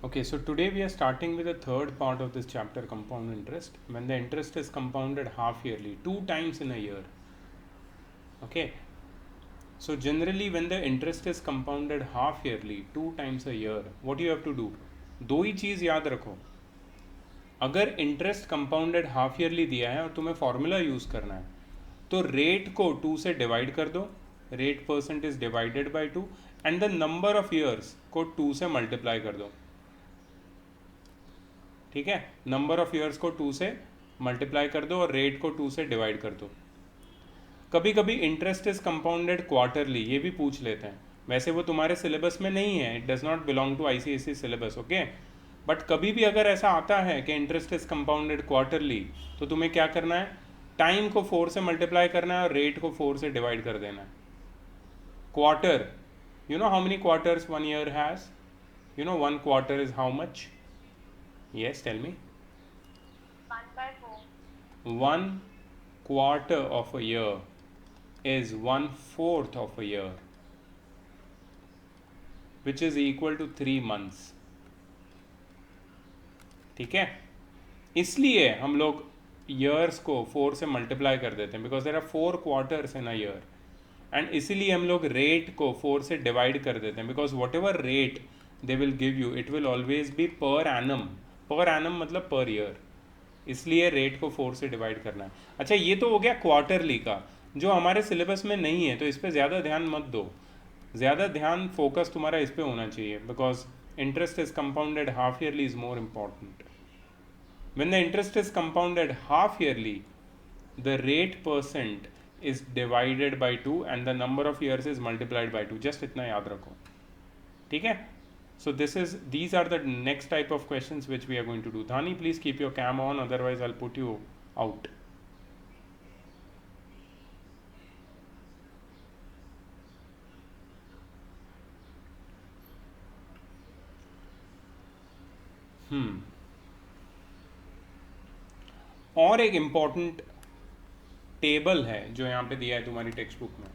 Okay, so today we are starting with the third part of this chapter, compound interest. When the interest is compounded half yearly, two times in a year. Okay, so generally when the interest is compounded half yearly, two times a year, what you have to do? दो ही चीज़ याद रखो. अगर interest compounded half yearly दिया है और तुम्हें formula use करना है तो रेट को 2 से डिवाइड कर दो. Rate percent is divided by 2 and the number of years को 2 से मल्टीप्लाई कर दो. ठीक है, नंबर ऑफ ईयर्स को 2 से मल्टीप्लाई कर दो और रेट को 2 से डिवाइड कर दो. कभी कभी इंटरेस्ट इज कंपाउंडेड क्वार्टरली, ये भी पूछ लेते हैं. वैसे वो तुम्हारे सिलेबस में नहीं है, it does not belong to ICSE syllabus. Okay, but कभी भी अगर ऐसा आता है कि इंटरेस्ट इज कंपाउंडेड क्वार्टरली तो तुम्हें क्या करना है? टाइम को 4 से मल्टीप्लाई करना है और रेट को 4 से डिवाइड कर देना है. Quarter, you know how many quarters one year has? You know one quarter is how much? Yes, tell me. 1/4. 1 quarter of a year is 1/4 of a year, which is equal to 3 months. ठीक है, इसलिए हम लोग years को 4 से multiply कर देते हैं because there are 4 quarters in a year. And इसीलिए हम लोग रेट को 4 से डिवाइड कर देते हैं because what ever rate they will give you it will always be per annum. Per annum मतलब पर ईयर, इसलिए रेट को 4 से डिवाइड करना है. अच्छा, ये तो हो गया क्वार्टरली का, जो हमारे सिलेबस में नहीं है तो इस पर ज़्यादा ध्यान मत दो. ज़्यादा ध्यान फोकस तुम्हारा इस पर होना चाहिए because interest is compounded half yearly is more important. When the interest is compounded half yearly, the rate percent is divided by 2 and the number of years is multiplied by 2. Just इतना याद रखो, ठीक है? So these are the next type of questions which we are going to do. Dhani, please keep your cam on, otherwise I'll put you out. और एक important table है जो यहाँ पे दिया है तुम्हारी टेक्स्ट बुक में.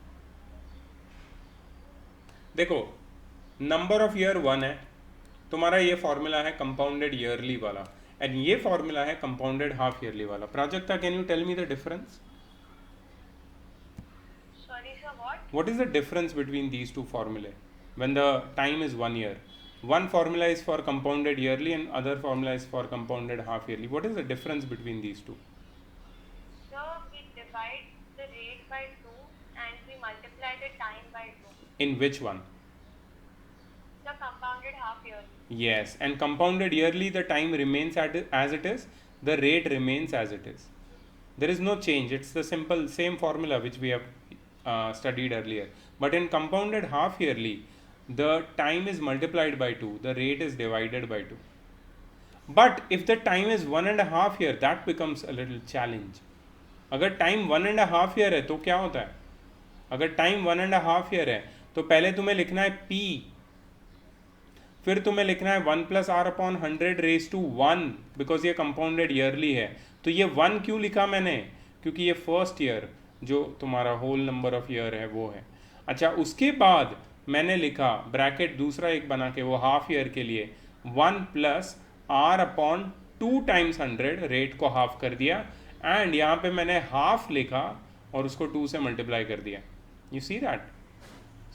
देखो, नंबर ऑफ ईयर 1 है, तुम्हारा ये फॉर्मूला है कंपाउंडेड ईयरली वाला, एंड ये फॉर्मूला है कंपाउंडेड हाफ ईयरली वाला. Prajakta, can you tell me the difference? Sorry, sir, what? What is the difference between these two formulae when the time is 1 year? One formula is for compounded yearly and other formula is for compounded half yearly. What is the difference between these two? Sir, we divide the rate by 2 and we multiply the time by 2. In which one? The compounded half yearly. Yes, and compounded yearly the time remains as it is, the rate remains as it is. There is no change. It's the simple same formula which we have studied earlier. But in compounded half yearly, the time is multiplied by 2, the rate is divided by 2. But if the time is 1.5 year, that becomes a little challenge. अगर time 1.5 year है तो क्या होता है? अगर time 1.5 year है तो पहले तुम्हें लिखना है P, फिर तुम्हें लिखना है 1 + r/100 रेज टू 1 बिकॉज ये कंपाउंडेड ईयरली है. तो ये 1 क्यों लिखा मैंने? क्योंकि ये फर्स्ट ईयर जो तुम्हारा होल नंबर ऑफ ईयर है वो है. अच्छा, उसके बाद मैंने लिखा ब्रैकेट दूसरा एक बना के वो हाफ ईयर के लिए 1 + r/2 × 100, रेट को हाफ कर दिया एंड यहाँ पे मैंने हाफ लिखा और उसको 2 से मल्टीप्लाई कर दिया. You see that?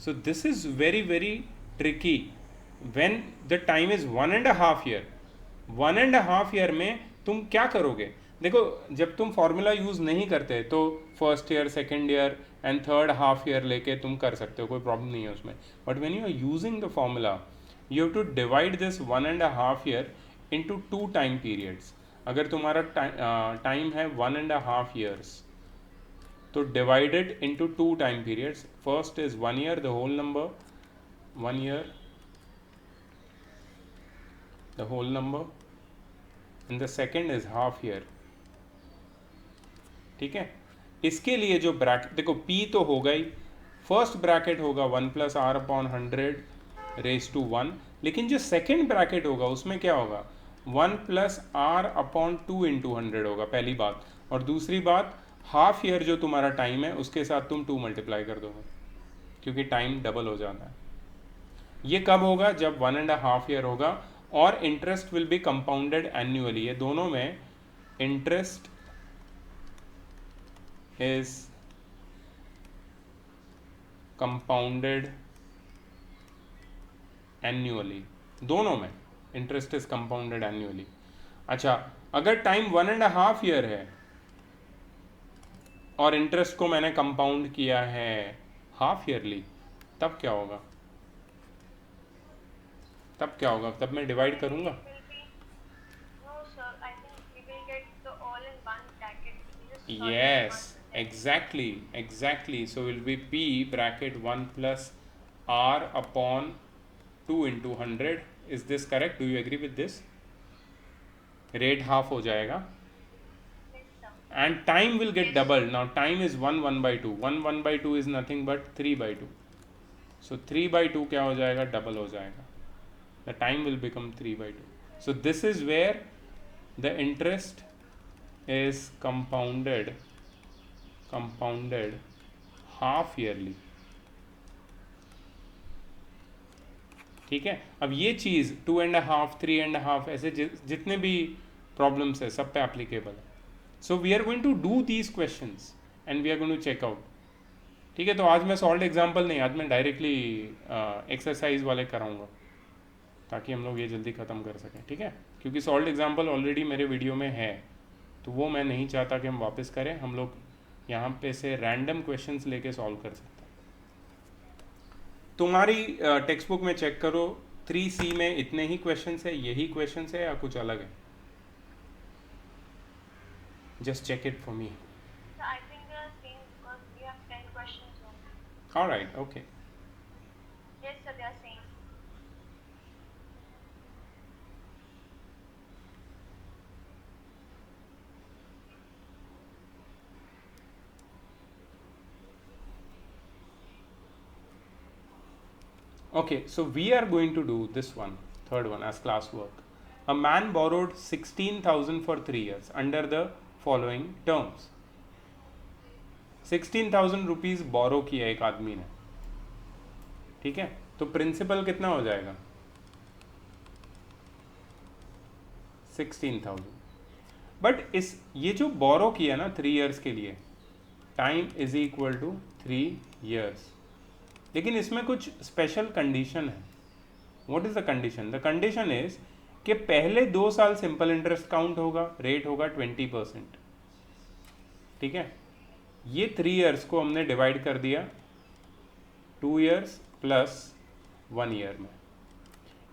So this is very very tricky when the time is 1.5 year. 1.5 year में तुम क्या करोगे? देखो, जब तुम फॉर्मूला यूज़ नहीं करते तो first year, second year and third half year लेके तुम कर सकते हो, कोई प्रॉब्लम नहीं है उसमें. But when you are using the formula you have to divide this 1.5 year into 2 time periods. अगर तुम्हारा टाइम है 1.5 years तो divided into 2 time periods. First is 1 year, the whole number 1 year, the whole number, and the second is half year. ठीक है, इसके लिए जो bracket देखो, P तो होगा ही, फर्स्ट ब्रैकेट होगा 1 + r/100 रेज टू 1, लेकिन जो सेकेंड ब्रैकेट होगा उसमें क्या होगा? 1 + r/2 × 100 होगा, पहली बात. और दूसरी बात, हाफ ईयर जो तुम्हारा टाइम है उसके साथ तुम 2 मल्टीप्लाई कर दोगे क्योंकि टाइम डबल हो जाता है. ये कब होगा? जब 1.5 year होगा और interest will be compounded annually, ये दोनों में इंटरेस्ट इज कंपाउंडेड एन्युअली, दोनों में इंटरेस्ट इज कंपाउंडेड एन्युअली। अच्छा, अगर टाइम 1.5 ईयर है और इंटरेस्ट को मैंने कंपाउंड किया है हाफ ईयरली, तब क्या होगा? तब मैं डिवाइड करूंगा। Will be no sir. I think we will get the all in one bracket. We just solve it in Yes, one. exactly. So will be P bracket 1 plus R upon 2 into 100. Is this correct? Do you agree with this? Rate half हो जाएगा Yes sir. and time will get doubled. Now time is 1 by 2. 1 by 2 is nothing but 3 by 2. So 3 by 2 क्या हो जाएगा? Double हो जाएगा. The time will become 3 by 2. So this is where the interest is compounded half yearly. ठीक है, अब ये चीज़ 2.5, 3.5 ऐसे जितने भी प्रॉब्लम्स है सब पे एप्लीकेबल है. So we are going to do these questions and we are going to check out. ठीक है, तो आज मैं सॉल्व एग्जाम्पल नहीं, आज मैं डायरेक्टली एक्सरसाइज वाले कराऊंगा ताकि हम लोग ये जल्दी ख़त्म कर सकें. ठीक है, क्योंकि सॉल्व एग्जाम्पल ऑलरेडी मेरे वीडियो में है, तो वो मैं नहीं चाहता कि हम वापस करें. हम लोग यहाँ पे से रैंडम क्वेश्चंस लेके सॉल्व कर सकते हैं. तुम्हारी टेक्स्ट बुक में चेक करो, 3C में इतने ही क्वेश्चंस है, यही क्वेश्चंस है या कुछ अलग है? Just check it for me. So I think they are same because we have 10 questions only. Alright, okay. Yes sir, they are same. Okay, so we are going to do this one, third one, as class work. A man borrowed 16,000 for 3 years under the following terms. 16,000 rupees बोरो किया एक आदमी ने. ठीक है, तो principal कितना हो जाएगा? 16,000. बट इस ये जो बोरो किया ना 3 इयर्स के लिए, time is equal to 3 years. लेकिन इसमें कुछ स्पेशल कंडीशन है. What is the condition? The condition is कि पहले 2 साल सिंपल इंटरेस्ट काउंट होगा, रेट होगा 20%. ठीक है, ये 3 इयर्स को हमने डिवाइड कर दिया 2 इयर्स प्लस 1 ईयर में.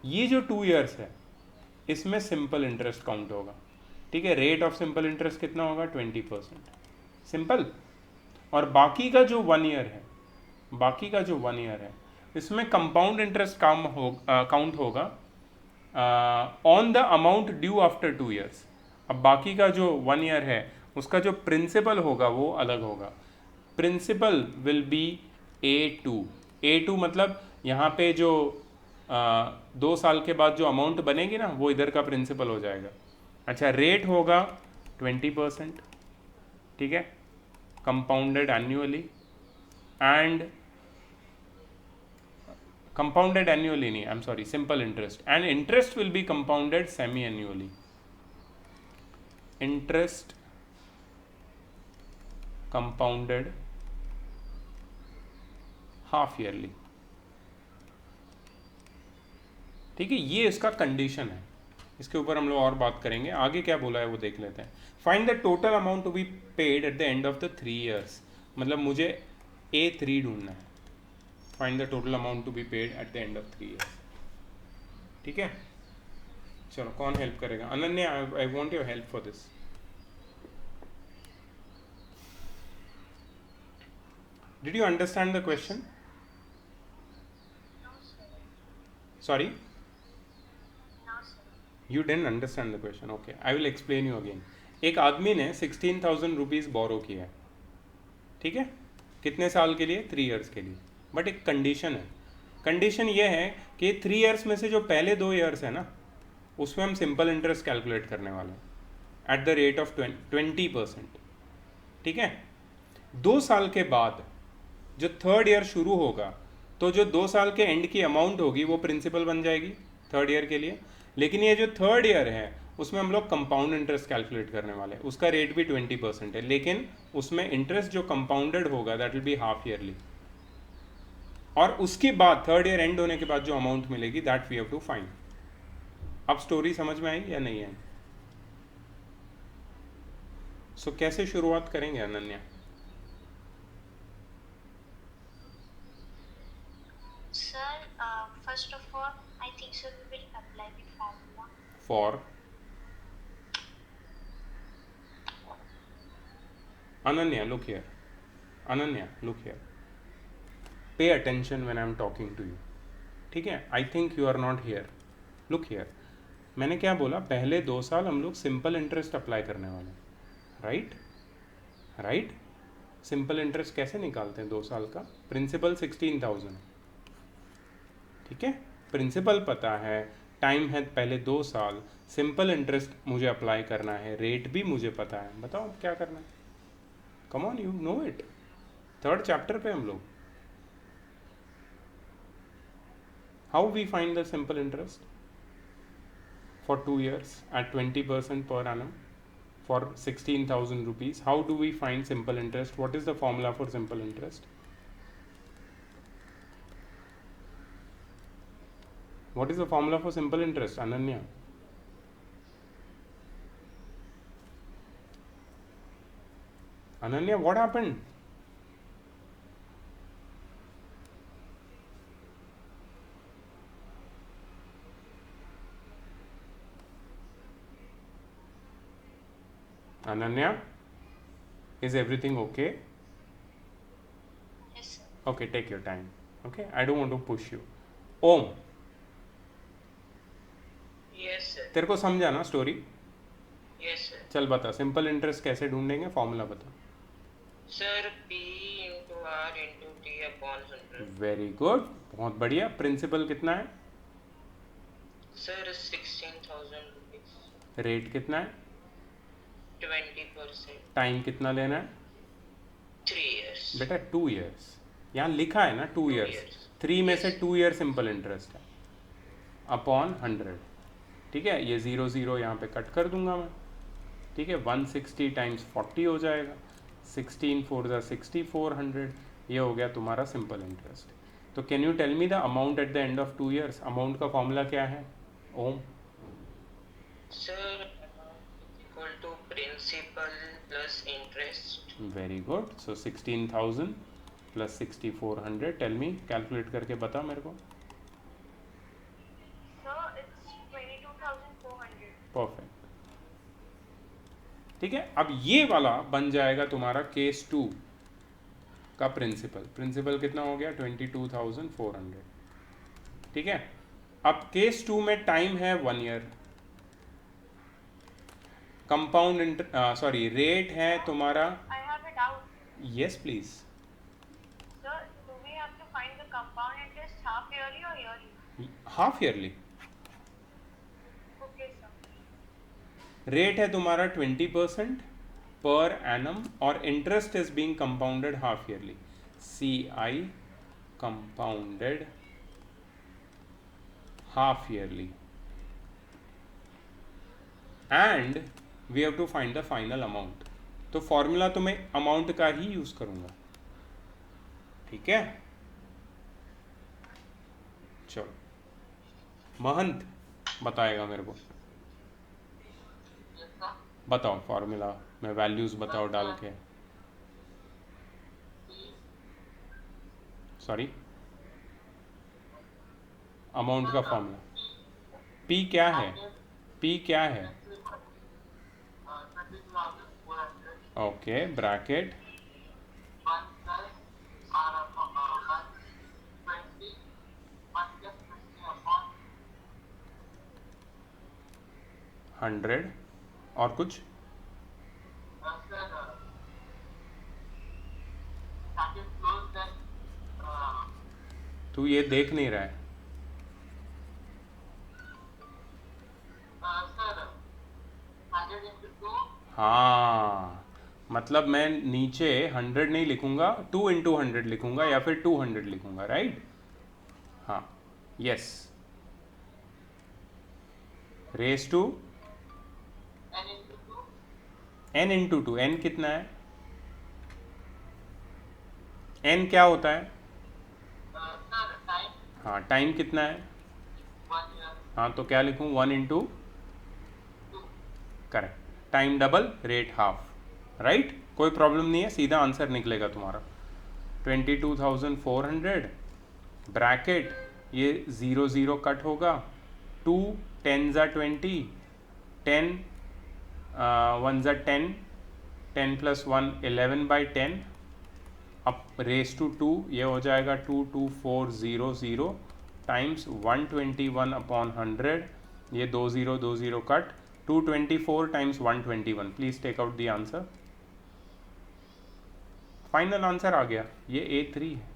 ये जो 2 इयर्स है इसमें सिंपल इंटरेस्ट काउंट होगा. ठीक है, रेट ऑफ सिंपल इंटरेस्ट कितना होगा? 20% सिंपल. और बाकी का जो 1 ईयर है, इसमें कंपाउंड इंटरेस्ट काउंट होगा on the amount due after 2 years. अब बाकी का जो 1 ईयर है उसका जो प्रिंसिपल होगा वो अलग होगा. प्रिंसिपल विल बी A2 मतलब यहाँ पे जो 2 साल के बाद जो अमाउंट बनेगी ना वो इधर का प्रिंसिपल हो जाएगा. अच्छा, रेट होगा 20%. ठीक है, compounded annually and compounded annually नहीं, I'm sorry, simple interest, and interest will be compounded semi-annually. Interest compounded half yearly. ठीक है, ये इसका कंडीशन है. इसके ऊपर हम लोग और बात करेंगे. आगे क्या बोला है वो देख लेते हैं. Find the total amount to be paid at the end of the 3 years. मतलब मुझे A3 ढूंढना है. Find the total amount to be paid at the end of 3 years. ठीक है, चलो कौन हेल्प करेगा? Ananya, I want your help for this. Did you understand the question? No sir. Sorry, No sir. You didn't understand the question. Okay, I will explain you again. एक आदमी ने 16,000 rupees बोरो किया है. ठीक है, कितने साल के लिए? 3 इयर्स के लिए. बट एक कंडीशन है. कंडीशन ये है कि 3 इयर्स में से जो पहले 2 इयर्स है ना उसमें हम सिंपल इंटरेस्ट कैलकुलेट करने वाले हैं एट द रेट ऑफ 20%. ठीक है, 2 साल के बाद जो 3rd ईयर शुरू होगा तो जो 2 साल के एंड की अमाउंट होगी वो प्रिंसिपल बन जाएगी 3rd ईयर के लिए. लेकिन ये जो थर्ड ईयर है उसमें हम लोग कंपाउंड इंटरेस्ट कैलकुलेट करने वाले हैं, उसका रेट भी 20% है, लेकिन उसमें इंटरेस्ट जो कंपाउंडेड होगा that will be half yearly, और उसके बाद थर्ड ईयर एंड होने के बाद जो अमाउंट मिलेगी that we have to find. अब स्टोरी समझ में आई या नहीं आई? सो कैसे शुरुआत करेंगे Ananya? Sir, first of all, I think so we will apply the formula. For Ananya, look here. Ananya, look here. Pay attention when I am talking to you. ठीक है? I think you are not here. Look here. मैंने क्या बोला? पहले 2 साल हम लोग simple interest apply करने वाले हैं, राइट? राइट? सिंपल इंटरेस्ट कैसे निकालते हैं 2 साल का? प्रिंसिपल 16,000, ठीक है? प्रिंसिपल पता है, टाइम है पहले 2 साल, सिंपल इंटरेस्ट मुझे अप्लाई करना है, रेट भी मुझे पता है। बताओ क्या करना है? Come on, you know it. Third chapter पे हम लोग, how we find the simple interest for 2 years at 20% per annum for 16,000 rupees? How do we find simple interest? What is the formula for simple interest? What is the formula for simple interest, Ananya? Ananya, what happened? Ananya, is everything okay? Yes, sir. Okay, take your time. Okay, I don't want to push you. Om, yes sir. तेरे को समझा ना story? Yes sir. चल बता, simple interest कैसे ढूंढेंगे, formula बता। Sir P into R into T upon 100। Very good, बहुत बढ़िया। प्रिंसिपल कितना है? Sir 16,000 rupees. रेट कितना है? 20%। टाइम कितना लेना है? 3 years। बेटा 2 years, यहाँ लिखा है ना 2 years। years। 3 में से 2 year सिंपल इंटरेस्ट है, अपॉन 100, ठीक है? ये 0 0 यहाँ पे कट कर दूंगा मैं, ठीक है? 160 टाइम्स 40 हो जाएगा, 16 4 ज़ा 6400, ये हो गया तुम्हारा सिंपल इंटरेस्ट। तो can you tell me the amount at the end of 2 years? Amount का फॉर्मूला क्या है Om? Sir equal to principal plus interest. Very good. So 16,000 plus 6400, tell me, calculate करके बता मेरे को। Sir, it's 22,400. परफेक्ट, ठीक है? अब ये वाला बन जाएगा तुम्हारा केस 2 का प्रिंसिपल। प्रिंसिपल कितना हो गया? 22,400, ठीक है? अब केस 2 में टाइम है 1 year, कंपाउंड सॉरी रेट है तुम्हारा। I have a doubt. Yes please. Sir, do we have to find the compound interest half yearly or yearly? Half yearly. Okay, sir. Rate है तुम्हारा 20% पर एनम, और interest is being compounded half yearly, CI compounded half yearly, and we have to find the final amount. तो formula तो मैं amount का ही use करूंगा, ठीक है? चलो, महंत बताएगा मेरे को, बताओ फॉर्मूला में वैल्यूज बताओ डाल के। सॉरी, अमाउंट का फॉर्मूला P क्या है? P क्या है? ओके, ब्रैकेट हंड्रेड, और कुछ? तू ये देख नहीं रहा है? हाँ, मतलब मैं नीचे 100 नहीं लिखूंगा, 2 इंटू 100 लिखूंगा, या फिर 200 लिखूंगा, राइट? हाँ, yes. Raise to n into two. n कितना है? n क्या होता है? हाँ, टाइम कितना है? हाँ, तो क्या लिखूँ? 1 into. Correct. Time double, rate half. Right. कोई प्रॉब्लम नहीं है, सीधा आंसर निकलेगा तुम्हारा. 22,400 ब्रैकेट, ये 0 0 कट होगा. 2 10 ज़ा 20, 10 1 ज़ा 10, 10 प्लस 1 11/10. अब रेस टू 2, ये हो जाएगा 22400 टाइम्स 121/100. ये 2 0 2 0 cut. 224 times 121. Please take out the answer. Final answer आ गया. ये A3 है.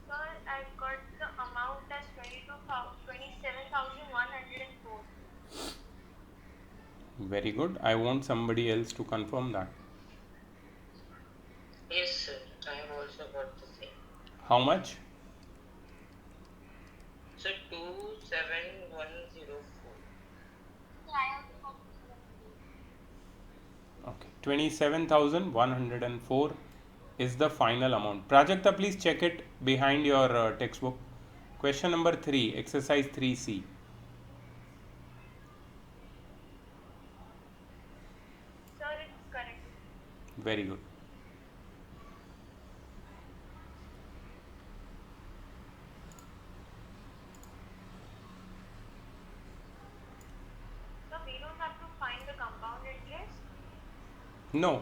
Sir, I've got the amount as 27,104. Very good. I want somebody else to confirm that. Yes, sir. I have also got the same. How much? So 27104. I also got the same. Okay. 27,104 is the final amount. Prajakta, please check it behind your textbook. Question number 3, exercise 3C. Sir, it's correct. Very good. So we don't have to find the compound interest. No.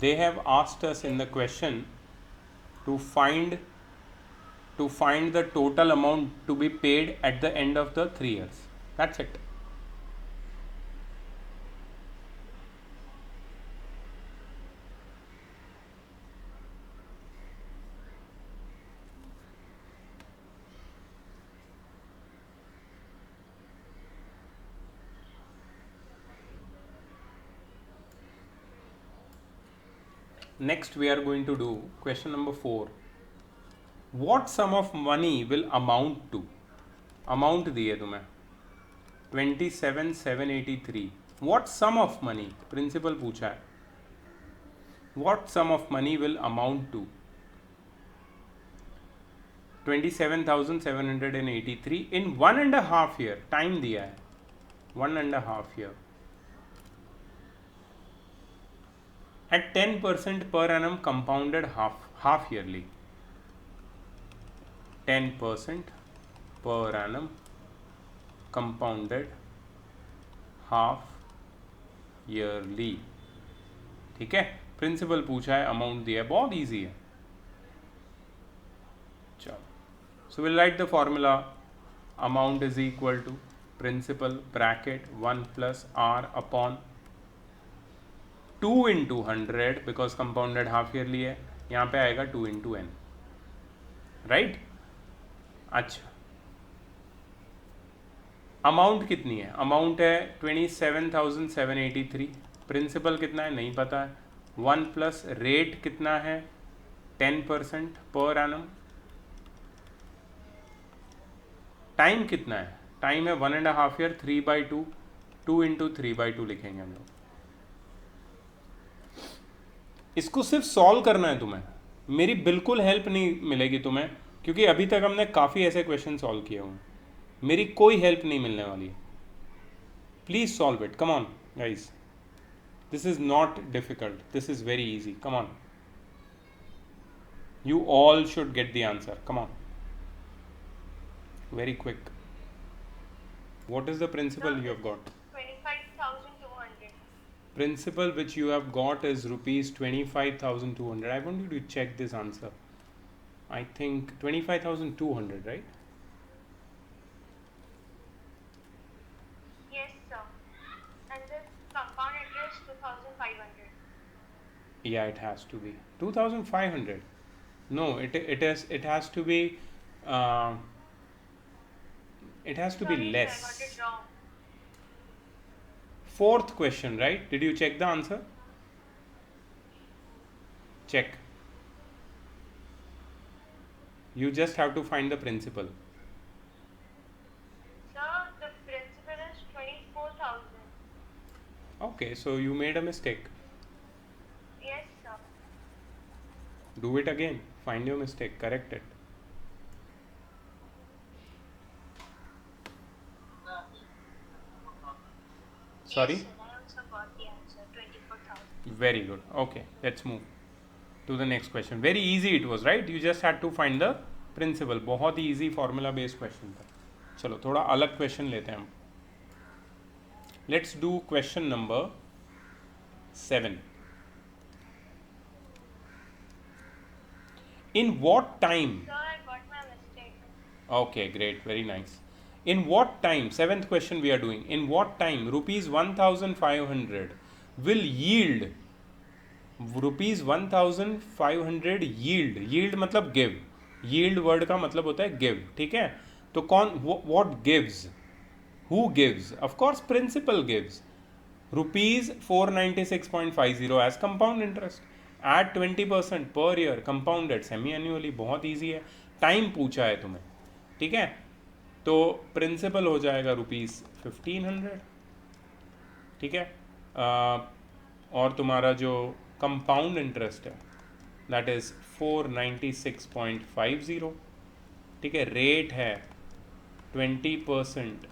They have asked us in the question to find the total amount to be paid at the end of the 3 years. That's it. Next we are going to do question number 4. What sum of money will amount to? Amount दिए तुम्हें 27,783. What sum of money? Principal पूछा है. What sum of money will amount to 27,783 in 1.5 year? Time दिया है 1.5 year. At 10% per annum compounded half yearly. 10% per annum compounded half yearly. ठीक है. Principal पूछा है, अमाउंट दिया है, बहुत इजी है. चलो. So will write the formula. Amount is equal to principal bracket 1 plus R upon 2 into 100 because compounded half yearly है. यहाँ पे आएगा 2 इंटू n. राइट. अच्छा, अमाउंट कितनी है? अमाउंट है 27,783. प्रिंसिपल कितना है नहीं पता है. 1 प्लस रेट कितना है 10% पर एनम. टाइम कितना है? टाइम है 1.5 ईयर. 3/2. 2 इंटू 3/2 लिखेंगे हम लोग. इसको सिर्फ सॉल्व करना है तुम्हें. मेरी बिल्कुल हेल्प नहीं मिलेगी तुम्हें, क्योंकि अभी तक हमने काफ़ी ऐसे क्वेश्चन सॉल्व किए हुए हैं. मेरी कोई हेल्प नहीं मिलने वाली है. Please solve it. Come on guys. This is not difficult. This is very easy. Come on. You all should get the answer. Come on. Very quick. What is the principal you have got? 25,200. Principal which you have got is rupees 25,200. I want you to check this answer. I think 25,200, right? Yes, sir. And the compound interest 2,500. Yeah, it has to be 2,500. No, it has to be It has to be Sorry, sir, I got less. it wrong. Fourth question, right? Did you check the answer? Check. You just have to find the principal. Sir, the principal is 24,000. Okay, so you made a mistake. Yes, sir. Do it again. Find your mistake. Correct it. Sorry? Yes, sir, I also got the answer, 24,000. Very good. Okay, let's move to the next question. Very easy it was, right? You just had to find the principal. बहुत ही easy formula based question था. चलो थोड़ा अलग question लेते हैं हम. Let's do question number 7. In what time? Sir, I got my mistake. Okay, great, very nice. In what time, seventh question we are doing, in what time rupees 1500 will yield, rupees 1500 yield मतलब give, yield word का मतलब होता है give, ठीक है. तो कौन, what gives, who gives? Of course principal gives rupees 496.50 as compound interest at 20% per year compounded semi annually. बहुत easy है. टाइम पूछा है तुम्हें, ठीक है. तो प्रिंसिपल हो जाएगा ₹1500, ठीक है. और तुम्हारा जो कंपाउंड इंटरेस्ट है दैट इज़ 496.50, ठीक है. रेट है 20%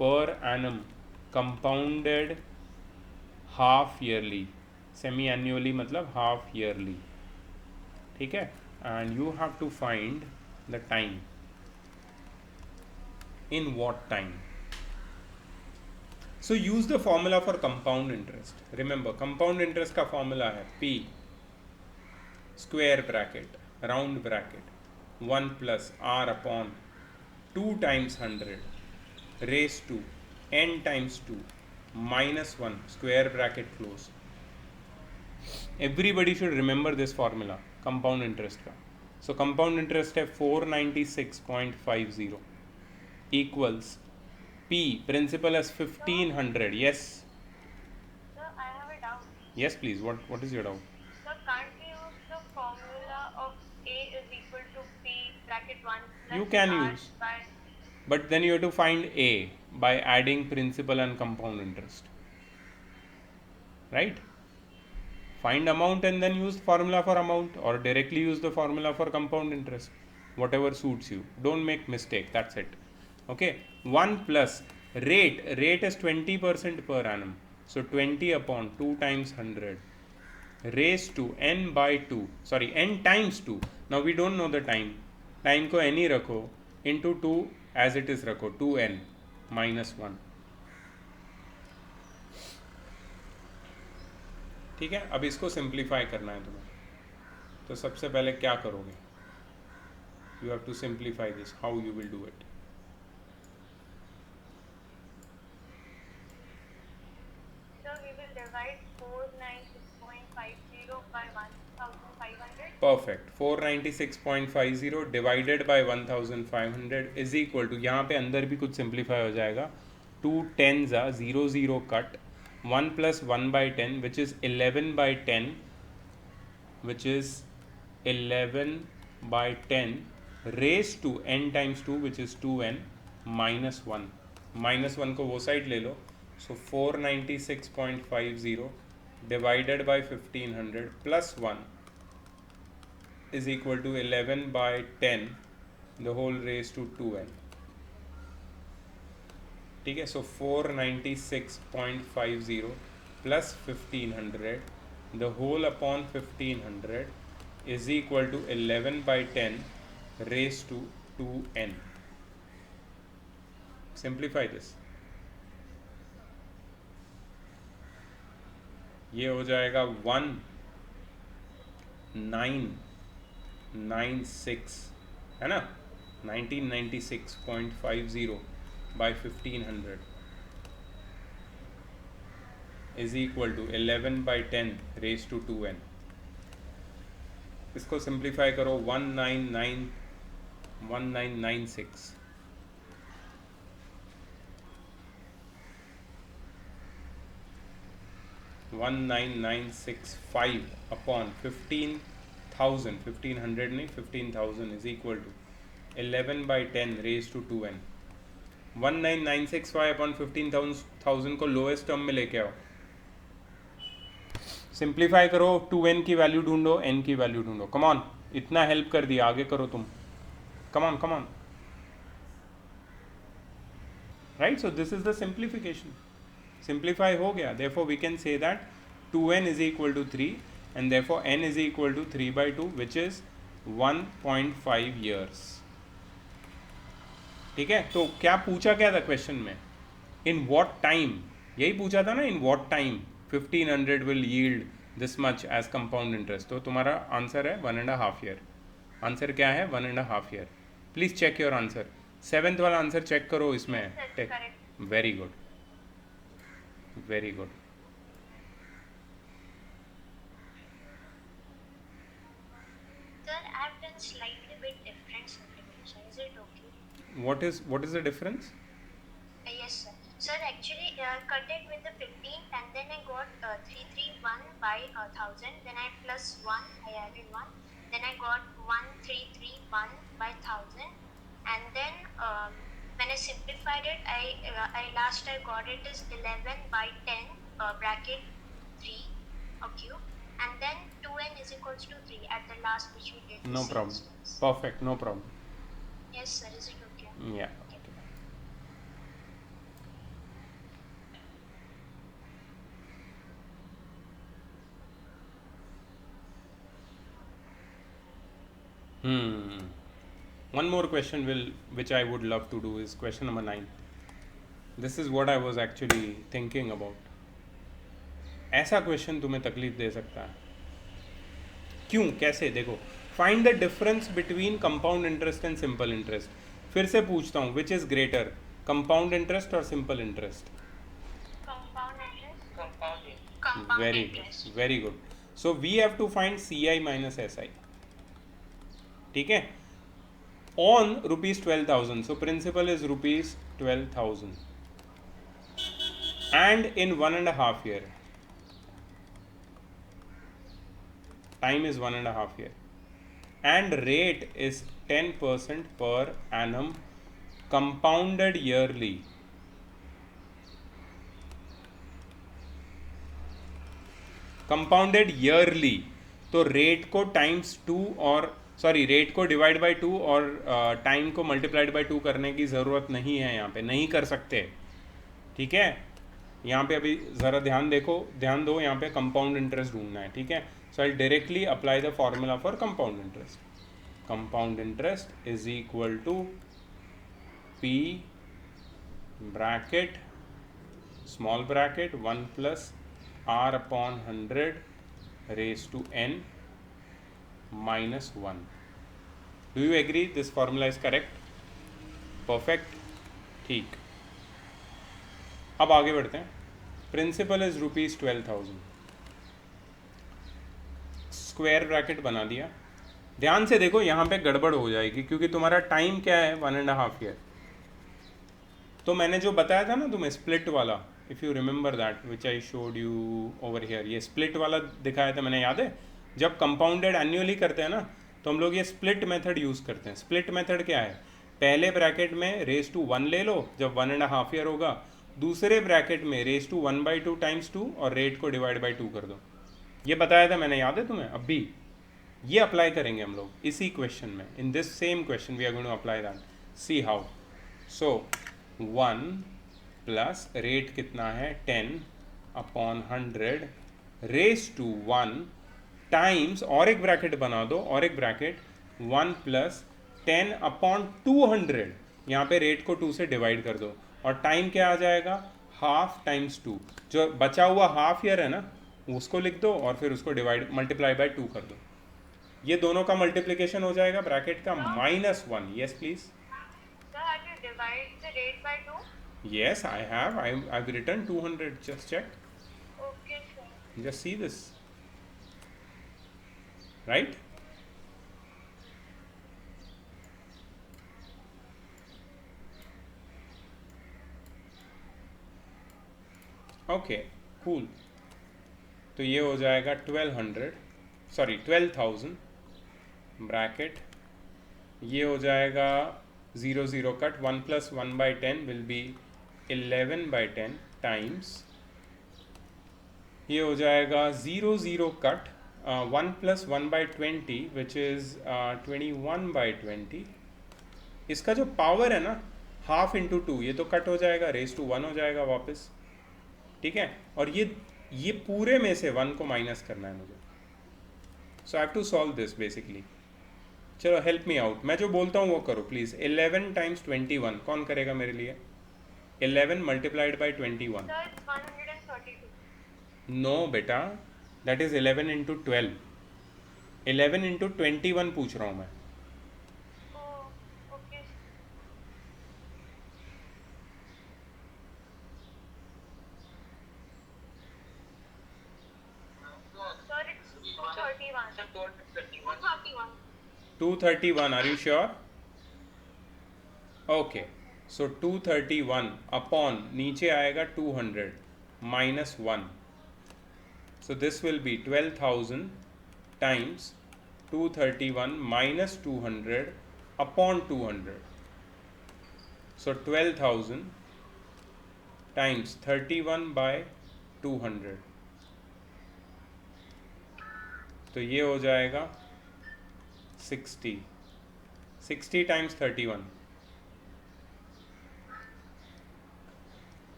per annum compounded half yearly, semi annually मतलब हाफ ईयरली, ठीक है. And you have to find the time. In what time? So use the formula for compound interest. Remember compound interest का formula है P square bracket round bracket 1 plus R upon 2 times 100 raised to n times 2 minus 1 square bracket close. Everybody should remember this formula compound interest का. So compound interest है 496.50 equals P principal as 1500. Yes. Sir, I have a doubt. Yes, please. What is your doubt? Sir, can't we use the formula of A is equal to P bracket 1 plus You can R use. by... But then you have to find A by adding principal and compound interest. Right? Find amount and then use formula for amount, or directly use the formula for compound interest. Whatever suits you. Don't make mistake. That's it. Okay. 1 plus rate is 20% per annum. So 20 upon 2 times 100 raised to n by 2, sorry, n times 2. Now we don't know the time. Time को n ही रखो into 2 as it is रखो 2n minus 1. ठीक है. अब इसको simplify करना है तुम्हें. तो सबसे पहले क्या करोगे? You have to simplify this. How you will do it? Sir, we will divide 496.50 by 1,500. Perfect. 496.50 divided by 1500 is equal to, यहाँ पे अंदर भी कुछ सिंप्लीफाई हो जाएगा. 2 tens are 0 0 cut 1 plus 1 by 10 which is 11 by 10, which is 11 by 10 raised to n times 2 which is 2n minus 1. minus 1 को वो side ले लो. So 496.50 divided by 1500 plus 1 is equal to 11 by 10 the whole raised to 2n. ठीक है. So 496.50 plus 1500 the whole upon 1500 is equal to 11 by 10 raised to 2n. Simplify this. ये हो जाएगा 1996, है ना. 1996.50 by 1500 is equal to 11 by 10 raised to 2n. इसको simplify करो. 1996 19965 upon 15,000, 1500 नहीं 15,000 is equal to 11 by 10 raised to 2n. 19965 upon 15,000 को lowest term में लेके आओ, सिंप्लीफाई करो, 2n की वैल्यू ढूंढो, n की वैल्यू ढूंढो. कम ऑन, इतना हेल्प कर दिया, आगे करो तुम. Come on come on. Right, so this is the simplification. Simplify हो गया. therefore we can say that 2n is equal to 3 and therefore n is equal to 3 by 2 which is 1.5 years. ठीक है, तो क्या पूछा क्या था क्वेश्चन में? इन वॉट टाइम, यही पूछा था ना, in what time 1500 will yield this much as compound interest. तो तुम्हारा आंसर है 1.5 ईयर. आंसर क्या है? 1.5 year. Please check your answer. 7th वाला आंसर चेक करो इसमें. Very good, very good. Sir, I've done slightly bit different simplification. Is it okay? What is the difference? Yes, sir. Sir, actually, cut it with the 15, and then I got 331 by 1000. Then I plus 1, I added 1. Then I got 1331 by 1000. And then when I simplified it, I got it is 11 by 10 bracket 3 okay. And then 2n is equals to 3 at the last, which we did. No problem. Perfect, no problem. Yes, sir. Is it okay? Yeah. One more question which I would love to do is question number 9. This is what I was actually thinking about. ऐसा question तुम्हें तकलीफ दे सकता है. क्यों, कैसे? देखो, find the difference between compound interest and simple interest. फिर से पूछता हूँ, which is greater, compound interest और simple interest? Compound interest. Compound. Very interest. Good, very good. So we have to find CI minus SI. ठीक है, on ₹12,000. So principal is ₹12,000 and in 1.5 year. Time is 1.5 year and rate is 10% per annum compounded yearly. Compounded yearly, तो rate को times 2 और rate को divide by 2 और time को multiplied by 2 करने की ज़रूरत नहीं है. यहाँ पे नहीं कर सकते. ठीक है, यहाँ पे अभी ज़रा ध्यान दो. यहाँ पे कंपाउंड इंटरेस्ट ढूंढना है. ठीक है, so I'll directly apply the formula for compound interest. Compound interest is equal to P bracket small bracket 1 plus R upon 100 raised to n minus 1. Do you agree this formula is correct? Perfect. ठीक, अब आगे बढ़ते हैं. Principal is ₹12,000. Square bracket बना दिया. ध्यान से देखो, यहाँ पे गड़बड़ हो जाएगी क्योंकि तुम्हारा टाइम क्या है? 1.5 year. तो मैंने जो बताया था ना तुम्हें स्प्लिट वाला, if you remember that which I showed you over here, ये स्प्लिट वाला दिखाया था मैंने, याद है? जब कंपाउंडेड एनुअली करते हैं ना तो हम लोग ये स्प्लिट मेथड यूज़ करते हैं. स्प्लिट मेथड क्या है? पहले ब्रैकेट में रेस टू 1 ले लो जब 1.5 year होगा, दूसरे ब्रैकेट में रेस टू 1/2 टाइम्स 2 और रेट को डिवाइड बाई 2 कर दो. ये बताया था मैंने, याद है तुम्हें? अब भी ये अप्लाई करेंगे हम लोग इसी क्वेश्चन में. In this same question we are going to apply that. See how. So 1 plus rate कितना है? 10 अपॉन 100 रेस टू 1 टाइम्स, और एक ब्रैकेट बना दो, और एक ब्रैकेट 1 प्लस 10 अपॉन 200. यहाँ पे रेट को 2 से डिवाइड कर दो और टाइम क्या आ जाएगा? Half times 2. जो बचा हुआ हाफ ईयर है ना, उसको लिख दो और फिर उसको डिवाइड मल्टीप्लाई बाय 2 कर दो. ये दोनों का मल्टीप्लिकेशन हो जाएगा ब्रैकेट का -1. Yes please. Sir, have you divide the rate by 2? Yes, I have. I've written 200. Just check. Okay, sir. Just see this. Right? Okay, cool. तो ये हो जाएगा 12,000 ब्रैकेट, ये हो जाएगा 0 0 कट, 1 + 1/10 विल बी 11/10 टाइम्स, ये हो जाएगा 0 0 कट 1 + 1/20 विच इज़ 21/20। इसका जो पावर है ना, 1/2 × 2, ये तो कट हो जाएगा, रेज़ टू 1 हो जाएगा वापस, ठीक है। और ये पूरे में से 1 को माइनस करना है मुझे, so I have to solve this basically. चलो हेल्प मी आउट, मैं जो बोलता हूँ वो करो प्लीज़। 11 × 21 कौन करेगा मेरे लिए? 11 × 21 Sir, it's 132. नो बेटा, दैट इज़ 11 × 12, 11 × 21 पूछ रहा हूँ मैं। Oh, okay. Sir, it's 231. Sir, 231. 231. 231, are you sure? Okay, so 231 upon नीचे आएगा 200 minus 1, so this will be 12,000 times 231 minus 200 upon 200, so 12,000 times 31/200, तो ये हो जाएगा 60 टाइम्स 31,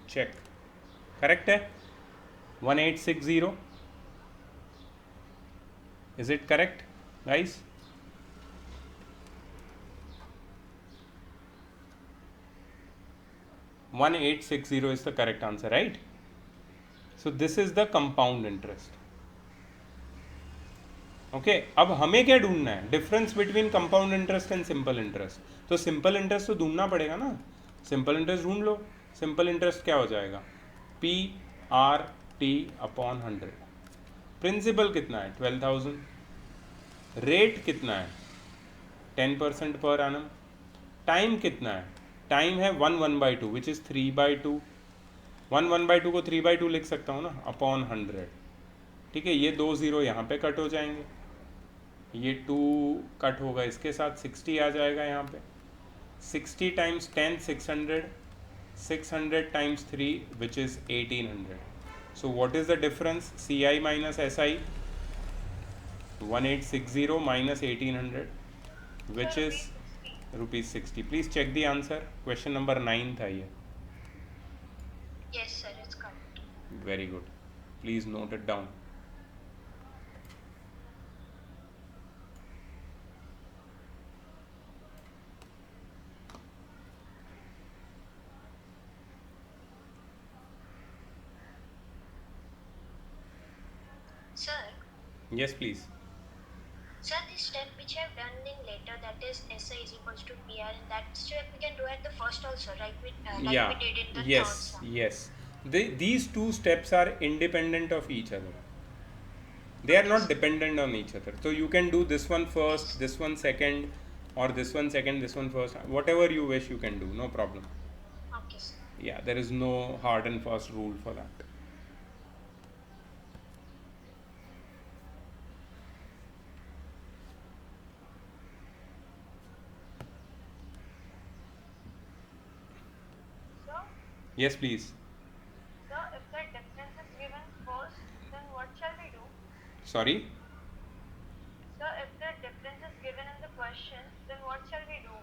चेक, करेक्ट है? 1860, is it correct guys? One 1860 is the correct answer, right? So this is the compound interest. Okay, अब हमें क्या ढूंढना है? Difference between compound interest and simple interest. तो सिंपल इंटरेस्ट तो ढूंढना पड़ेगा ना, सिंपल इंटरेस्ट ढूंढ लो। सिंपल इंटरेस्ट क्या हो जाएगा? PRT/100। प्रिंसिपल कितना है? 12,000। रेट कितना है? 10% पर एनम। टाइम कितना है? टाइम है 1/2 विच इज़ 3/2। 1/2 को 3/2 लिख सकता हूँ ना, अपॉन 100, ठीक है। ये 2 0 यहाँ पे कट हो जाएंगे, ये 2 कट होगा इसके साथ, 60 आ जाएगा यहाँ पे। 60 times 10 600, 600 times 3 which is 1800। So what is the difference? CI minus SI, 1860 minus 1800 which is ₹60। Please check the answer. Question number 9 था ये। Yes, sir, it's correct. Very good, please note it down. Sir, Yes, please. sir, the step which I have done in later, that is SI is equals to PR, and that step we can do at the first also, right? Yeah. We did in the Yes. third sum. Yes. These two steps are independent of each other. They are not dependent on each other. So you can do this one first, this one second, or this one second, this one first. Whatever you wish, you can do. No problem. Okay, sir. Yeah, there is no hard and fast rule for that. So, Yes, please. sir, if the difference is given first, then what shall we do? Sorry. Sir, if the difference is given in the question, then what shall we do?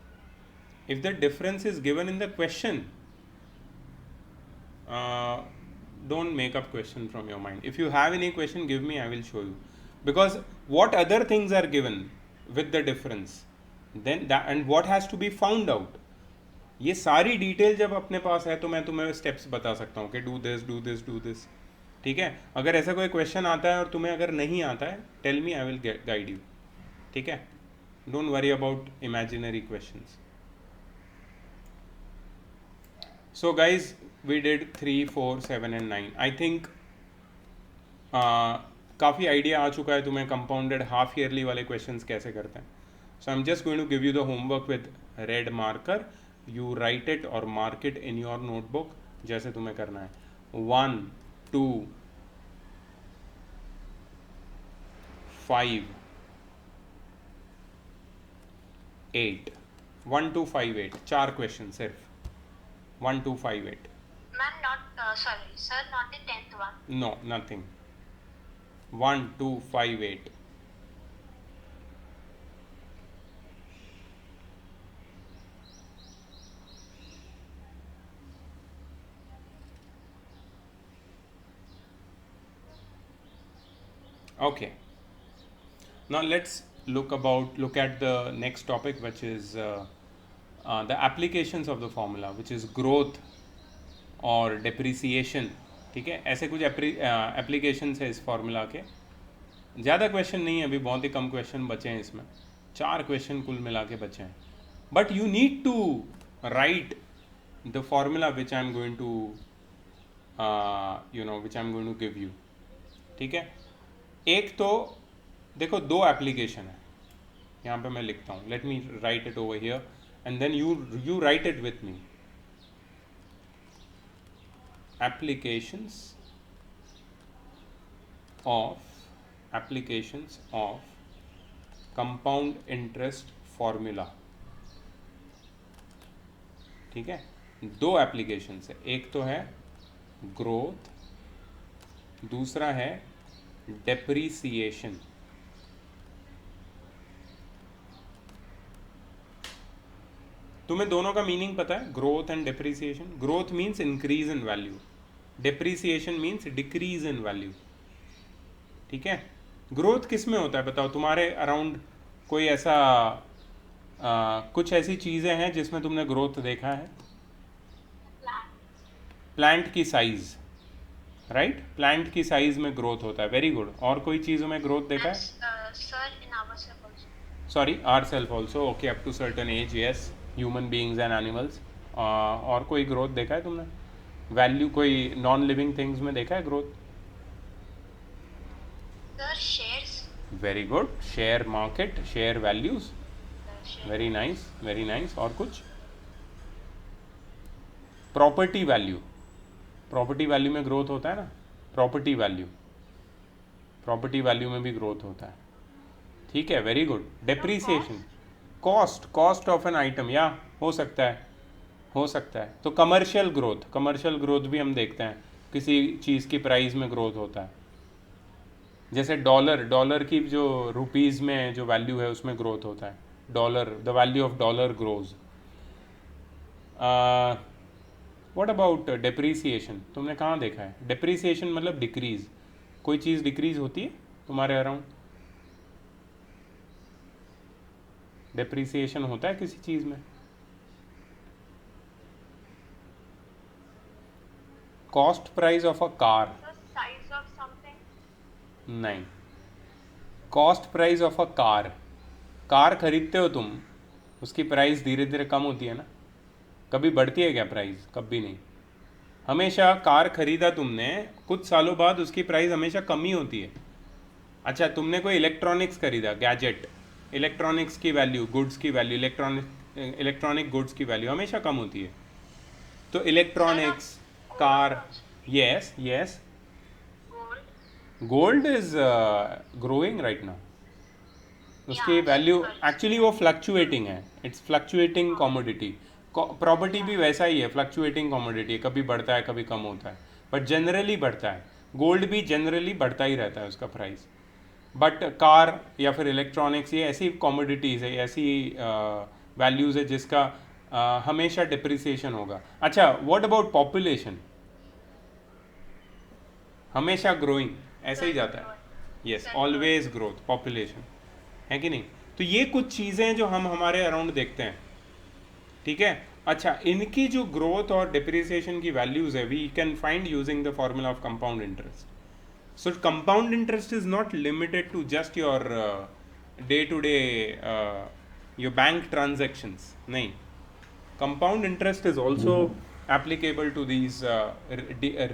If the difference is given in the question, don't make up question from your mind. If you have any question, give me, I will show you. Because what other things are given with the difference, then that, and what has to be found out, ये सारी detail जब अपने पास है तो मैं तुम्हें steps बता सकता हूँ कि do this do this do this, ठीक है। अगर ऐसा कोई क्वेश्चन आता है और तुम्हें अगर नहीं आता है, tell me, I will guide you, ठीक है। Don't worry about imaginary questions. So guys, we did 3, 4, 7 and 9. I think काफ़ी आइडिया आ चुका है तुम्हें कंपाउंडेड हाफ ईयरली वाले क्वेश्चंस कैसे करते हैं। So I am just going to give you the homework with red marker. You write it or mark it in your notebook जैसे तुम्हें करना है. 1 2 5 8 1 2 5 8 4 क्वेश्चन सिर्फ. 1 2 5 8. Ma'am, not sorry, sir, not the 10th one. No, nothing. 1 2 5 8. Okay. Now let's look at the next topic, which is the applications of the formula, which is growth और depreciation. ठीक है, ऐसे कुछ एप्लीकेशंस है इस formula के. ज़्यादा question नहीं है अभी, बहुत ही कम क्वेश्चन बचे हैं इसमें. 4 क्वेश्चन कुल मिला के बचे हैं. But you need to write the formula which I am going to which I am going to give you. ठीक है, एक तो देखो 2 एप्लीकेशन है यहाँ पे, मैं लिखता हूँ. Let me write it over here and then you write it with me. applications of compound interest formula. ठीक है, 2 एप्लीकेशंस है. एक तो है ग्रोथ, दूसरा है डेप्रीसिएशन. तुम्हें दोनों का मीनिंग पता है, growth and depreciation. Growth means increase in value, depreciation means decrease in value. ठीक है, ग्रोथ किस में होता है बताओ. तुम्हारे अराउंड कोई ऐसा कुछ ऐसी चीज़ें हैं जिसमें तुमने ग्रोथ देखा है? प्लांट की साइज, राइट, प्लांट की साइज में ग्रोथ होता है. Very good. और कोई चीज़ों में ग्रोथ देखा है? Sir, in ourselves also. Sorry, our self also. Okay, up to certain age, yes, human beings and animals. और कोई ग्रोथ देखा है तुमने? वैल्यू कोई नॉन लिविंग थिंग्स में देखा है growth? Sir, shares. Very good. Share market, share values. Share. Very nice, very nice. और कुछ? Property value. प्रॉपर्टी वैल्यू में ग्रोथ होता है ना, प्रॉपर्टी वैल्यू. प्रॉपर्टी वैल्यू में भी ग्रोथ होता है. ठीक है, very good. Depreciation, cost of an item, या हो सकता है, हो सकता है. तो कमर्शियल ग्रोथ, कमर्शियल ग्रोथ भी हम देखते हैं, किसी चीज़ की प्राइस में ग्रोथ होता है. जैसे डॉलर की जो रुपीज़ में जो वैल्यू है उसमें ग्रोथ होता है. Dollar, the value of dollar grows. What about depreciation? तुमने कहाँ देखा है? डेप्रीसिएशन मतलब डिक्रीज. कोई चीज़ डिक्रीज होती है तुम्हारे अराउंड? डेप्रीसिएशन होता है किसी चीज़ में? Cost price of a car. The size of something. नहीं, cost price of a car. Car खरीदते हो तुम, उसकी प्राइस धीरे धीरे कम होती है ना. कभी बढ़ती है क्या प्राइस? कभी नहीं. हमेशा कार खरीदा तुमने, कुछ सालों बाद उसकी प्राइस हमेशा कम ही होती है. अच्छा, तुमने कोई इलेक्ट्रॉनिक्स खरीदा, गैजेट, इलेक्ट्रॉनिक्स की वैल्यू, गुड्स की वैल्यू, इलेक्ट्रॉनिक गुड्स की वैल्यू हमेशा कम होती है. तो electronics, car, yes yes. Gold. Gold is growing right now. उसकी Yeah, वैल्यू sorry. एक्चुअली वो फ्लक्चुएटिंग है. It's fluctuating commodity. प्रॉपर्टी भी वैसा ही है, फ्लक्चुएटिंग कॉमोडिटी. कभी बढ़ता है, कभी कम होता है, बट जनरली बढ़ता है. गोल्ड भी जनरली बढ़ता ही रहता है उसका प्राइस. बट कार या फिर इलेक्ट्रॉनिक्स, ये ऐसी कॉमोडिटीज़ है, ऐसी वैल्यूज़ है जिसका हमेशा डिप्रिसिएशन होगा. अच्छा, व्हाट अबाउट पॉपुलेशन? हमेशा ग्रोइंग, ऐसे ही जाता है. यस, ऑलवेज ग्रोथ, पॉपुलेशन, है कि नहीं? तो ये कुछ चीज़ें हैं जो हम हमारे अराउंड देखते हैं. ठीक है. अच्छा, इनकी जो ग्रोथ और डिप्रिसिएशन की वैल्यूज़ है, we can find using the formula of compound interest. So compound interest is not limited to just your day-to-day your bank transactions. नहीं, compound interest is also applicable to these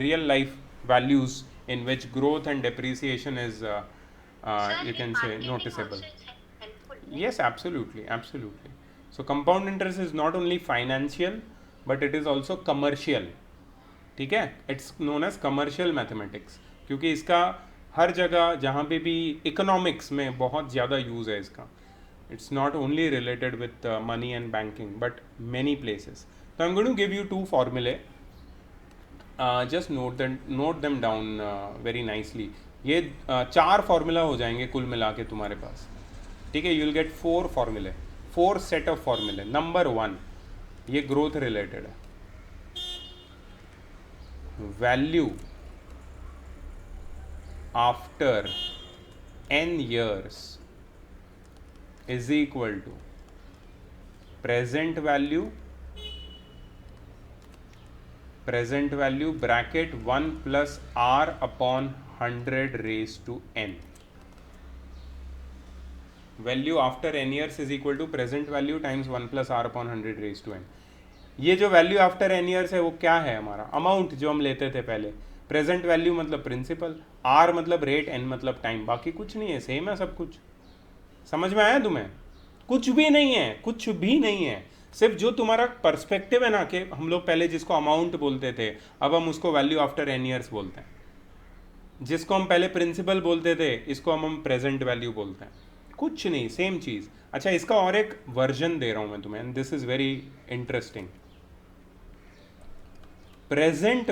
real life values in which growth and depreciation is Sir, you in can say marketing noticeable. also it's helpful. Yes, absolutely, absolutely. So compound interest is not only financial, but it is also commercial. ठीक है, it's known as commercial mathematics, क्योंकि इसका हर जगह जहाँ पे भी economics में बहुत ज़्यादा यूज़ है इसका. It's not only related with money and banking but many places. तो I am going to give you 2 फॉर्मूले, just note them down very nicely. ये 4 फार्मूला हो जाएंगे कुल मिला के तुम्हारे पास. ठीक है, यू विल गेट 4 फॉर्मूले, 4 सेट ऑफ फॉर्मूले. नंबर 1 ये ग्रोथ रिलेटेड है. Value after n years is equal to present value bracket 1 plus r upon 100 raised to n. Value after n years is equal to present value times 1 plus r upon 100 raised to n. ये जो value after n years है वो क्या है? हमारा amount जो हम लेते थे पहले. प्रेजेंट वैल्यू मतलब प्रिंसिपल, r मतलब रेट, n मतलब टाइम. बाकी कुछ नहीं है, सेम है सब कुछ. समझ में आया तुम्हें? कुछ भी नहीं है, कुछ भी नहीं है. सिर्फ जो तुम्हारा पर्सपेक्टिव है ना, कि हम लोग पहले जिसको अमाउंट बोलते थे अब हम उसको वैल्यू आफ्टर n years बोलते हैं. जिसको हम पहले प्रिंसिपल बोलते थे इसको हम प्रेजेंट वैल्यू बोलते हैं. कुछ नहीं, सेम चीज़. अच्छा, इसका और एक वर्जन दे रहा हूं मैं तुम्हें, and this is very interesting. Present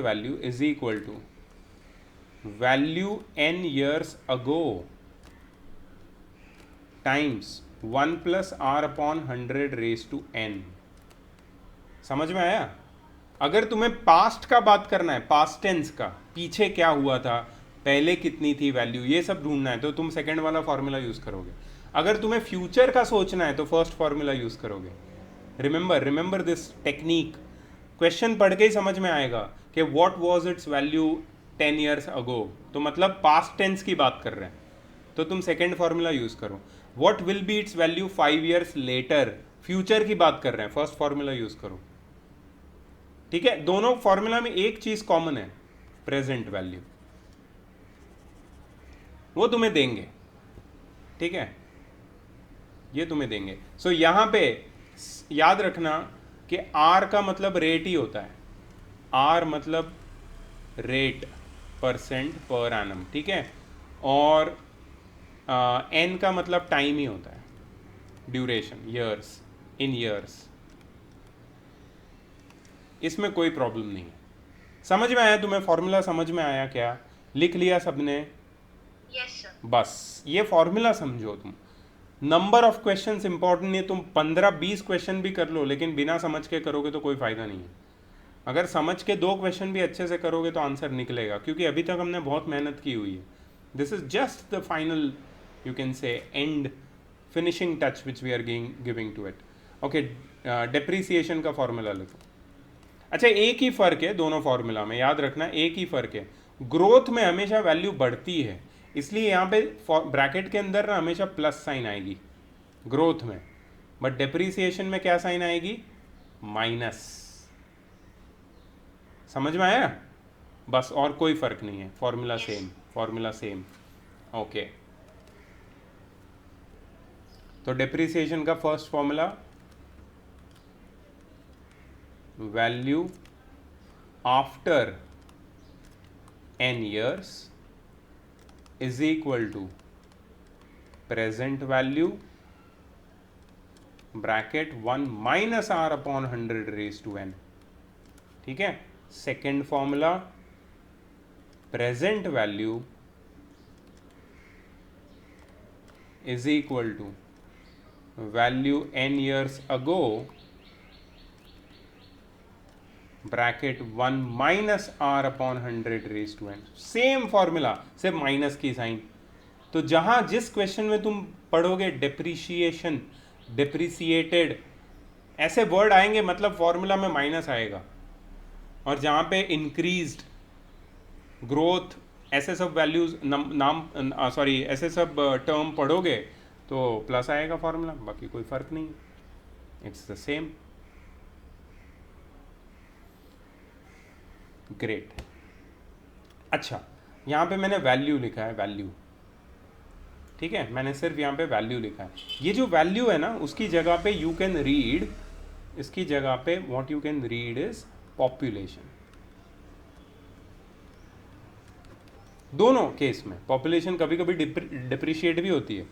value is equal to value n years ago times 1 plus r upon 100 raised to n. समझ में आया? अगर तुम्हें पास्ट का बात करना है, पास्ट टेंस का, पीछे क्या हुआ था, पहले कितनी थी वैल्यू, ये सब ढूंढना है तो तुम सेकंड वाला फॉर्मूला यूज करोगे. अगर तुम्हें फ्यूचर का सोचना है तो फर्स्ट फॉर्मूला यूज करोगे. Remember this technique. क्वेश्चन पढ़ के ही समझ में आएगा कि what was it's value 10 years ago, तो मतलब पास्ट टेंस की बात कर रहे हैं तो तुम सेकंड फॉर्मूला यूज करो. What will be its value 5 years later, future की बात कर रहे हैं, फर्स्ट फॉर्मूला यूज करो. ठीक है, दोनों फॉर्मूला में एक चीज कॉमन है, प्रेजेंट वैल्यू. वो तुम्हें देंगे. ठीक है, ये तुम्हें देंगे. सो यहां पे याद रखना कि आर का मतलब रेट ही होता है. आर मतलब रेट, परसेंट पर एनम. ठीक है, और एन का मतलब टाइम ही होता है, ड्यूरेशन, ईयर्स, इन ईयर्स. इसमें कोई प्रॉब्लम नहीं है. समझ में आया तुम्हें? फॉर्मूला समझ में आया क्या? लिख लिया सबने? Yes sir. बस ये फॉर्मूला समझो तुम. नंबर ऑफ क्वेश्चंस इंपॉर्टेंट नहीं है. तुम 15-20 क्वेश्चन भी कर लो लेकिन बिना समझ के करोगे तो कोई फायदा नहीं है. अगर समझ के 2 क्वेश्चन भी अच्छे से करोगे तो आंसर निकलेगा, क्योंकि अभी तक हमने बहुत मेहनत की हुई है. This is just the final, you can say end, finishing touch which we are giving to it. Okay, depreciation का फॉर्मूला लिखो. अच्छा, एक ही फर्क है दोनों फॉर्मूला में, याद रखना एक ही फर्क है. ग्रोथ में हमेशा वैल्यू बढ़ती है, इसलिए यहाँ पे ब्रैकेट के अंदर ना हमेशा प्लस साइन आएगी ग्रोथ में, बट डेप्रीसिएशन में क्या साइन आएगी? माइनस. समझ में आया? बस, और कोई फर्क नहीं है. Formula same, formula same. Okay, तो डेप्रीसिएशन का first formula, value after n years is equal to present value bracket 1 minus r upon 100 raised to n. ठीक है. Second formula, present value is equal to value n years ago bracket 1 minus r upon 100 raised to n. Same formula, सिर्फ minus की sign. तो जहां जिस question में तुम पढ़ोगे डेप्रीशिएशन, डेप्रीसिएटेड, ऐसे वर्ड आएंगे मतलब फॉर्मूला में माइनस आएगा. और जहां पे इंक्रीज्ड, ग्रोथ, ऐसे सब वैल्यूज ऐसे सब टर्म पढ़ोगे तो प्लस आएगा फॉर्मूला. बाकी कोई फर्क नहीं, इट्स द सेम. ग्रेट. अच्छा, यहाँ पे मैंने वैल्यू लिखा है, वैल्यू. ठीक है, मैंने सिर्फ यहाँ पे वैल्यू लिखा है. ये जो वैल्यू है ना, उसकी जगह पे यू कैन रीड इसकी जगह पे what you can read is population. दोनों केस में पॉपुलेशन कभी कभी डिप्रिशिएट भी होती है।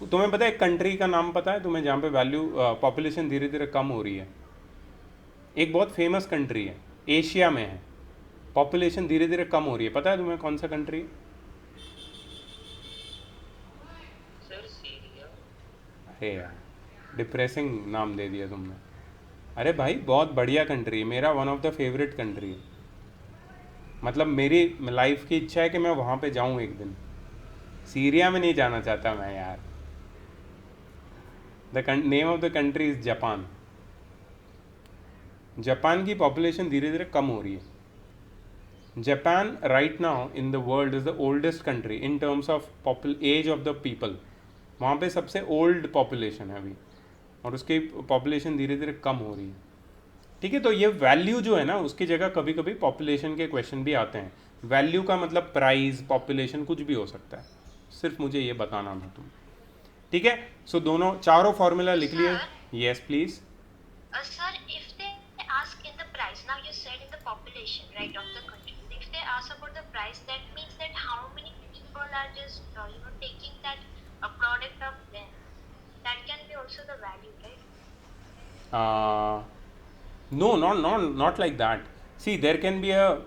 तुम्हें पता है एक कंट्री का नाम पता है तुम्हें जहाँ पे वैल्यू पॉपुलेशन धीरे धीरे कम हो रही है? एक बहुत फेमस कंट्री है, एशिया में है, पॉपुलेशन धीरे धीरे कम हो रही है, पता है तुम्हें कौन सा कंट्री है? Sir Syria. अरे यार डिप्रेसिंग नाम दे दिया तुमने। अरे भाई बहुत बढ़िया कंट्री है, मेरा one of the favourite country है। मतलब मेरी लाइफ की इच्छा है कि मैं वहाँ पे जाऊँ एक दिन। सीरिया में नहीं जाना चाहता मैं यार। The name of the country is Japan. Japan की पॉपुलेशन धीरे धीरे कम हो रही है। Japan right now in the world is the oldest country in terms of age of the people. वहाँ पे सबसे ओल्ड पॉपुलेशन है अभी, और उसकी पॉपुलेशन धीरे धीरे कम हो रही है। ठीक है, तो ये वैल्यू जो है ना उसकी जगह कभी कभी पॉपुलेशन के क्वेश्चन भी आते हैं। वैल्यू का मतलब प्राइस, पॉपुलेशन कुछ भी हो सकता है, सिर्फ मुझे ये बताना था तुम। ठीक है, सो दोनों चारों फॉर्मूला लिख लिए। Yes please. Sir, if they ask in the price, now you said in the population, right, of the country. If they ask about the price, that means that how many people are just, taking that product of them. That can be also the value, right? No, not like that. See, there can be a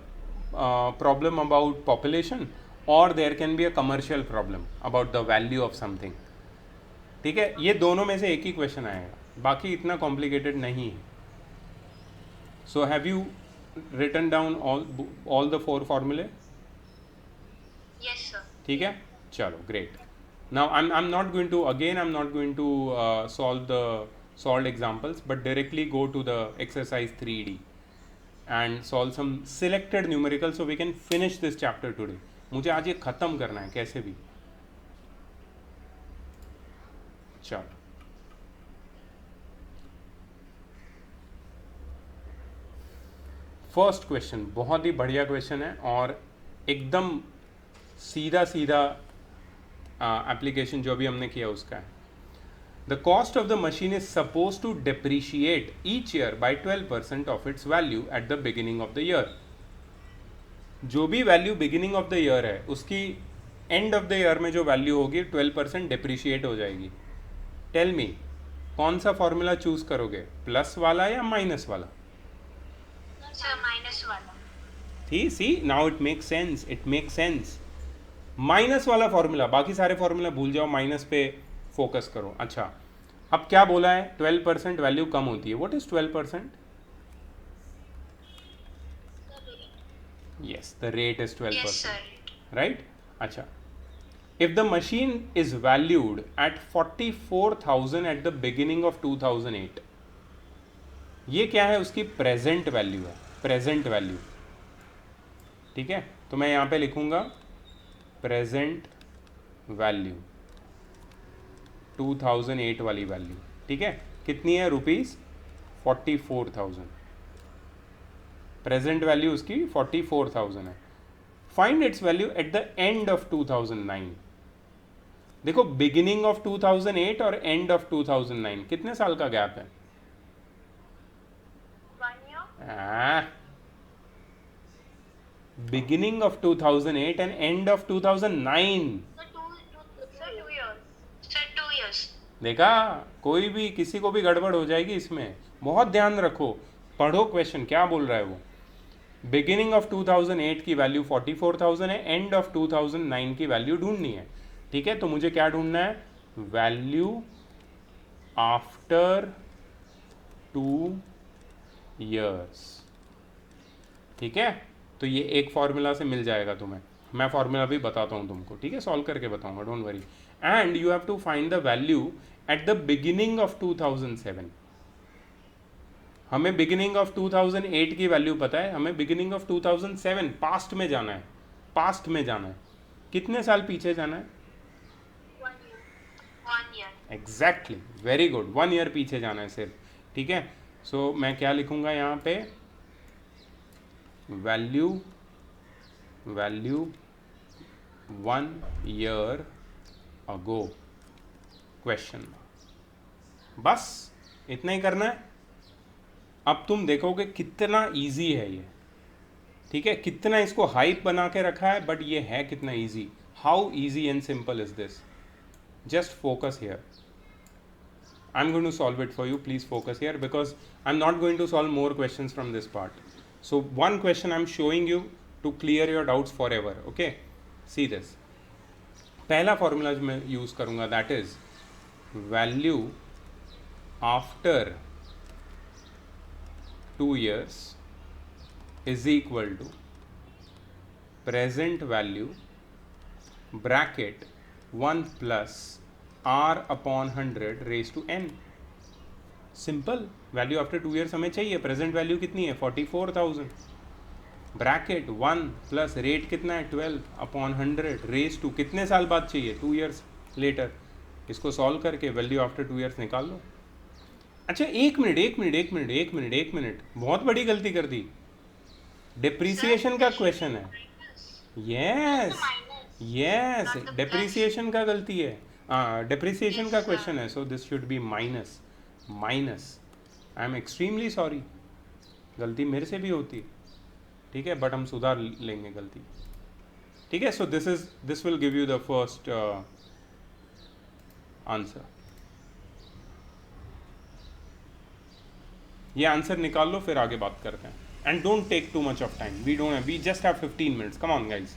problem about population, or there can be a commercial problem about the value of something. ठीक है, ये दोनों में से एक ही question आएगा, बाकी इतना कॉम्प्लिकेटेड नहीं है। So have you written down all the 4 फॉर्मूले? Yes, sir. ठीक है, चलो great. Now I'm not going to again I'm not going to solve the solved examples, but directly go to the exercise 3D and solve some selected numericals so we can finish this chapter today. मुझे आज ये ख़त्म करना है कैसे भी। चलो first question बहुत ही बढ़िया क्वेश्चन है और एकदम सीधा सीधा एप्लीकेशन जो भी हमने किया उसका है। The cost of the machine is suppose to depreciate each year by 12% of its value at the beginning of the year. जो भी value beginning of the year है उसकी एंड ऑफ द ईयर में जो वैल्यू होगी 12% depreciate हो जाएगी। Tell me कौन सा फॉर्मूला चूज करोगे, प्लस वाला या माइनस वाला? Sir, minus वाला. See now it make sense, it make sense. Minus वाला फॉर्मूला, बाकी सारे फॉर्मूला भूल जाओ, माइनस पे फोकस करो। अच्छा अब क्या बोला है, 12% वैल्यू कम होती है। What is 12%? Yes, the rate is 12%। Yes, sir. Right. अच्छा, if the machine is valued at 44,000 at the beginning of 2008, ये क्या है, उसकी प्रेजेंट वैल्यू है, प्रेजेंट वैल्यू। ठीक है, तो मैं यहाँ पे लिखूंगा प्रेजेंट वैल्यू 2008 वाली वैल्यू। ठीक है, कितनी है, ₹44,000। प्रेजेंट वैल्यू उसकी 44,000 है। Find its value at the end of 2009। देखो बिगिनिंग ऑफ 2008 और एंड ऑफ 2009 कितने साल का गैप है? 1 year. Beginning of 2008 and end of 2009। Sir, 2 years. Sir, 2 years. देखा, कोई भी किसी को भी गड़बड़ हो जाएगी इसमें, बहुत ध्यान रखो, पढ़ो क्वेश्चन क्या बोल रहा है वो। बिगिनिंग ऑफ 2008 की वैल्यू 44,000 है, एंड ऑफ 2009 की वैल्यू ढूंढनी है। ठीक है, तो मुझे क्या ढूंढना है, वैल्यू आफ्टर 2 years। ठीक है, तो ये एक फॉर्मूला से मिल जाएगा तुम्हें, मैं फॉर्मूला भी बताता हूँ तुमको। ठीक है, सॉल्व करके बताऊंगा, don't worry. And you have to find the value at the beginning of 2007। हमें बिगिनिंग ऑफ 2008 की वैल्यू पता है, हमें बिगिनिंग ऑफ 2007 पास्ट में जाना है, पास्ट में जाना है। कितने साल पीछे जाना है? 1 year. 1 year. Exactly, very good, 1 year पीछे जाना है सिर्फ। ठीक है, सो मैं क्या लिखूंगा यहाँ पे, वैल्यू 1 year अगो, क्वेश्चन। बस इतना ही करना है। अब तुम देखोगे कितना इजी है ये, ठीक है, कितना इसको हाइप बना के रखा है, बट ये है कितना easy. How easy and simple is this. Just focus here. I'm going to solve it for you. Please focus here because I'm not going to solve more questions from this part. So one question I'm showing you to clear your doubts forever. Okay, see this. पहला formula जो मैं use करूँगा that is value after 2 years is equal to present value bracket 1 plus r upon 100 raise to n. Simple. Value after 2 years हमें चाहिए. Present value कितनी है 44,000. Bracket 1 plus rate कितना है 12 अपॉन 100 रेज टू कितने साल बाद चाहिए 2 years लेटर. इसको सॉल्व करके वैल्यू आफ्टर 2 years निकाल लो. अच्छा एक मिनट, बहुत बड़ी गलती कर दी. डिप्रिसिएशन का क्वेश्चन है. यस डिप्रिसिएशन का गलती है. डिप्रिसिएशन का क्वेश्चन है. So this should be minus. I am extremely sorry. गलती मेरे से भी होती है, ठीक है, बट हम सुधार लेंगे गलती, ठीक है. So this will give you the first answer. ये आंसर निकाल लो फिर आगे बात करते हैं. And don't take too much of time. We just have 15 minutes. Come on guys.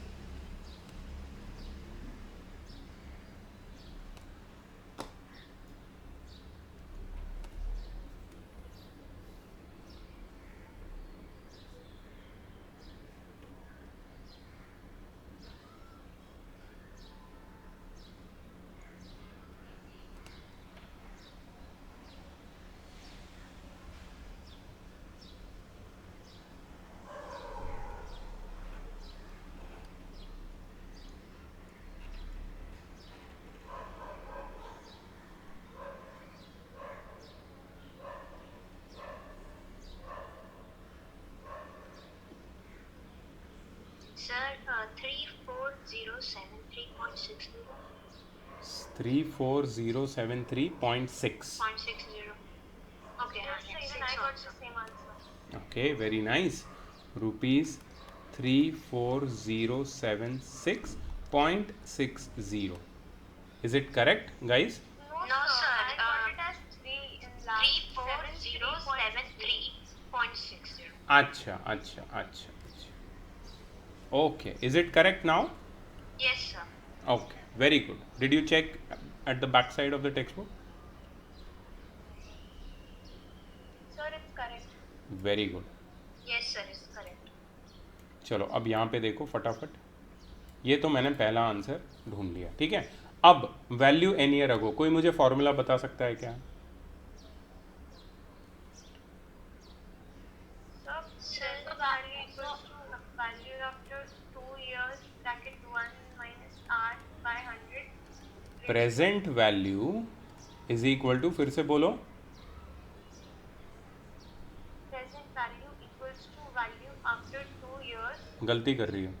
Sir, 34073.60. 34073.6. 0.60. Okay, Yes, yes, even I got the same answer. Okay, very nice. Rupees 34076.60. Is it correct, guys? No, sir, I got it as 3 in last. 34073.60. अच्छा. Okay, is it correct now? Yes, sir. Okay, very good. Did you check at the back side of the textbook? Sir, it's correct. Very good. Yes, sir, it's correct. चलो अब यहाँ पे देखो फटाफट. ये तो मैंने पहला आंसर ढूंढ लिया, ठीक है. अब वैल्यू एन ईयर अगो. कोई मुझे फॉर्मूला बता सकता है क्या? Sir, the value equals to value after 2 years bracket 1 minus r by 100. Present value is equal to, फिर से बोलो. Present value equals to value after 2 years. गलती कर रही हो.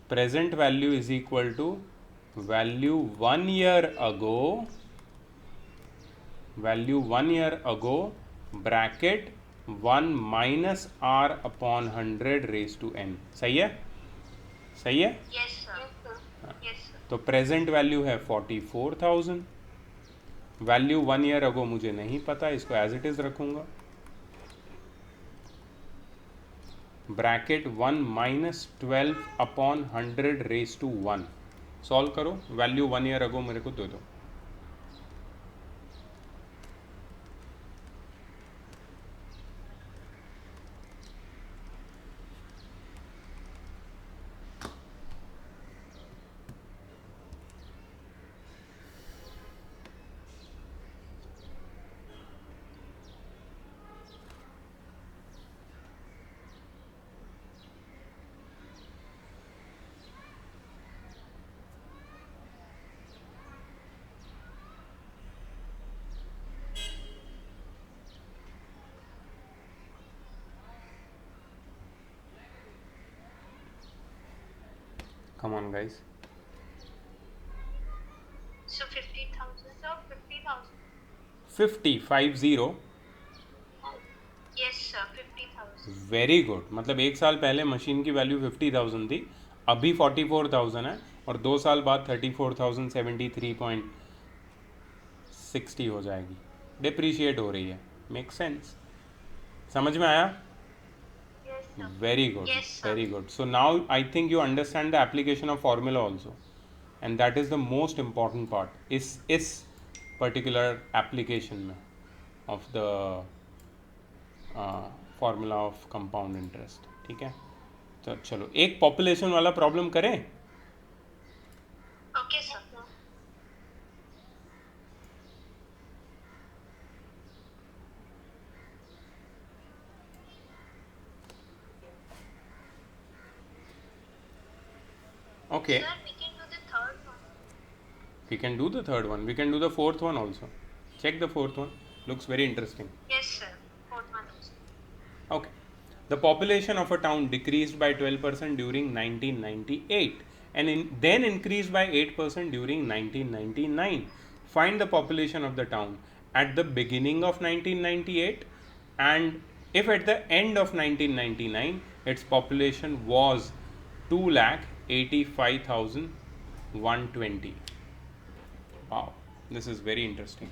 Present value is equal to value 1 year ago bracket 1 minus r upon 100 raise to n. सही है? Yes, sir. Yes, sir. तो प्रेजेंट वैल्यू है 44,000. वैल्यू 1 year अगो मुझे नहीं पता, इसको एज इट इज रखूंगा. Bracket 1 minus 12 upon 100 raise to 1. Solve करो. वैल्यू 1 year अगो मेरे को दे दो. Come on, guys. So 50,000. So 50,000. 50. Yes, sir. Very good, मतलब एक साल पहले मशीन की वैल्यू 50,000 थी, अभी 44,000 है, और 2 साल बाद 34,073.60 हो जाएगी, डिप्रिशिएट हो रही है। Make sense? समझ में आया? Yes, sir. Very good, Yes, sir. very good. So now I think you understand the application of formula also, and that is the most important part. इस particular application में of the formula of compound interest. ठीक है, तो चलो एक population वाला problem करें। Okay, sir. Okay, Sir, we can do the third one. we can do the third one, we can do the fourth one also. Check the fourth one, looks very interesting. Yes, sir. Fourth one also. Okay. The population of a town decreased by 12% during 1998 and then increased by 8% during 1999. Find the population of the town at the beginning of 1998, and if at the end of 1999 its population was 2,85,120. Wow, this is very interesting.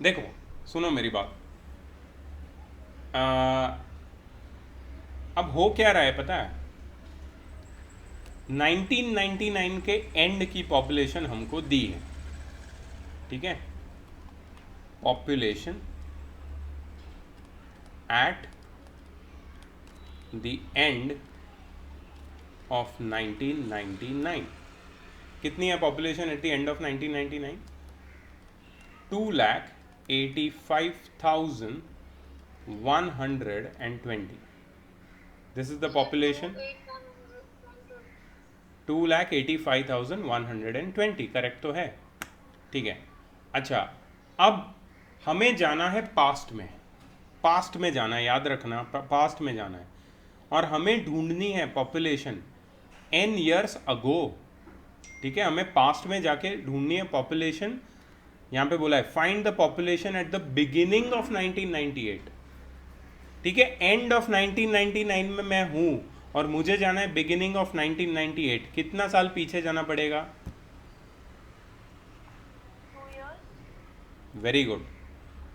देखो, सुनो मेरी बात। अब हो क्या रहा है पता है? 1999 के एंड की पॉपुलेशन हमको दी है, ठीक है? Population at the end of 1999। कितनी है population at the end of 1999? 2,85,120. This is the population. 2,85,120 correct तो है, ठीक है। अच्छा, अब हमें जाना है पास्ट में, पास्ट में जाना है, याद रखना पास्ट में जाना है, और हमें ढूंढनी है पॉपुलेशन n ईयर्स अगो, ठीक है। हमें पास्ट में जाके ढूंढनी है पॉपुलेशन। यहाँ पे बोला है find the population at the beginning of 1998, ठीक है। एंड ऑफ 1999 में मैं हूँ और मुझे जाना है बिगिनिंग ऑफ 1998। कितना साल पीछे जाना पड़ेगा? 2 years. वेरी गुड,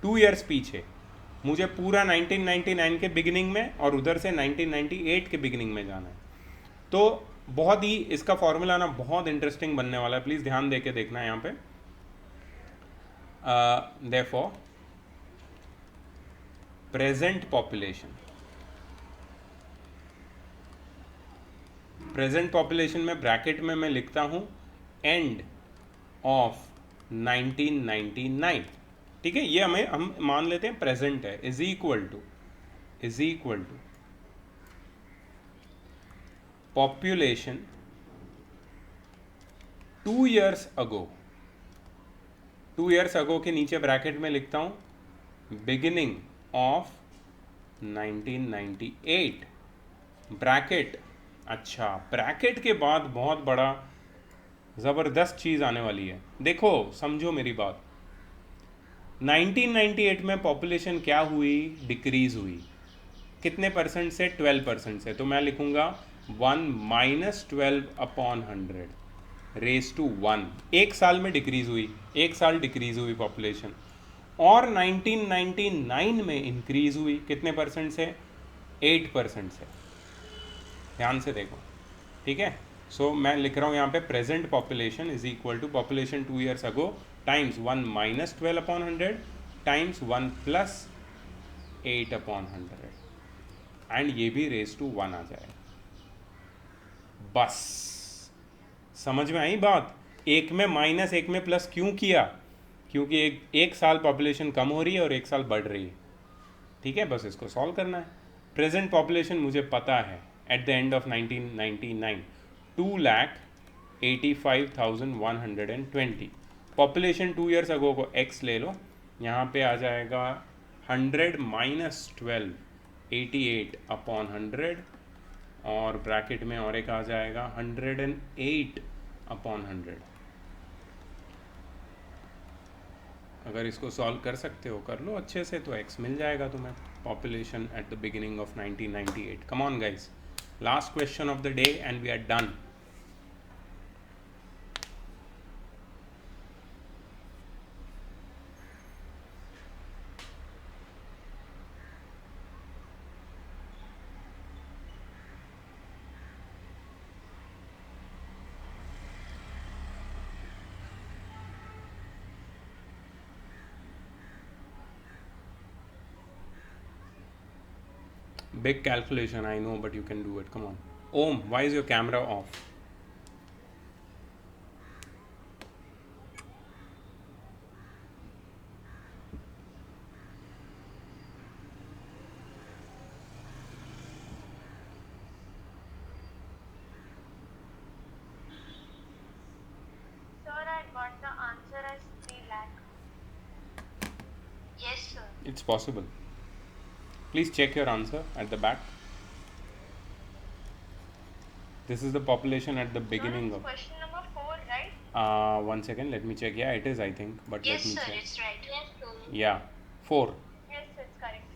2 ईयर्स पीछे। मुझे पूरा 1999 के बिगिनिंग में और उधर से 1998 के बिगिनिंग में जाना है। तो बहुत ही इसका फॉर्मूला ना बहुत इंटरेस्टिंग बनने वाला है, प्लीज़ ध्यान दे के देखना है यहाँ पे। therefore present population में ब्रैकेट में मैं लिखता हूं एंड ऑफ 1999, ठीक है। ये हम मान लेते हैं प्रेजेंट है, is equal to population 2 years ago. 2 years ago के नीचे ब्रैकेट में लिखता हूं बिगिनिंग ऑफ 1998 ब्रैकेट। अच्छा, ब्रैकेट के बाद बहुत बड़ा ज़बरदस्त चीज़ आने वाली है, देखो समझो मेरी बात। 1998 में पॉपुलेशन क्या हुई? डिक्रीज हुई। कितने परसेंट से? 12% से। तो मैं लिखूंगा 1 माइनस 12 अपॉन 100 रेज टू 1। एक साल में डिक्रीज हुई, एक साल डिक्रीज हुई पॉपुलेशन। और 1999 में इंक्रीज हुई, कितने परसेंट से? 8% से। ध्यान से देखो, ठीक है। सो मैं लिख रहा हूँ यहाँ पे present population is equal to population 2 years ago times 1 minus 12 upon 100 times 1 plus 8 upon 100, and ये भी रेज टू 1 आ जाए। बस समझ में आई बात? एक में माइनस एक में प्लस क्यों किया? क्योंकि एक साल पॉपुलेशन कम हो रही है और एक साल बढ़ रही है, ठीक है। बस इसको सॉल्व करना है। प्रेजेंट पॉपुलेशन मुझे पता है eight the end of 1999 2,85,120। Population 2 years अगो को x ले लो, यहाँ पे आ जाएगा 100 माइनस 12 88 अपॉन 100, और ब्रैकेट में और एक आ जाएगा 108 अपॉन 100। अगर इसको सॉल्व कर सकते हो कर लो अच्छे से, तो x मिल जाएगा तुम्हें, population at the beginning of 1998. Come on guys, last question of the day and we are done. Big calculation, I know, but you can do it. Come on. Om, why is your camera off? Sir, I got the answer as 3 lakh. Yes, sir. It's possible. Please check your answer at the back. This is the population at the beginning Sir, of. it's question number 4, right? 1 second, let me check. Yeah, it is, I think, but Yes, let me sir, check. it's right. Yes, sir. Yeah, 4. Yes, it's correct.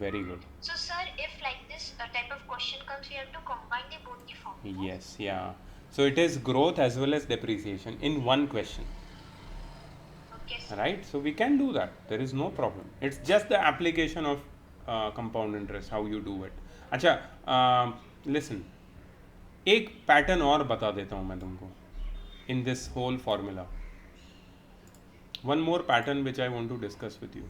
Very good. So, sir, if like this type of question comes, we have to combine the both the form. Yes, yeah. So it is growth as well as depreciation in one question, Okay, sir. right? So we can do that. There is no problem. It's just the application of compound interest, how you do it. अच्छा, listen. एक pattern और बता देता हूँ मैं तुमको in this whole formula. One more pattern which I want to discuss with you.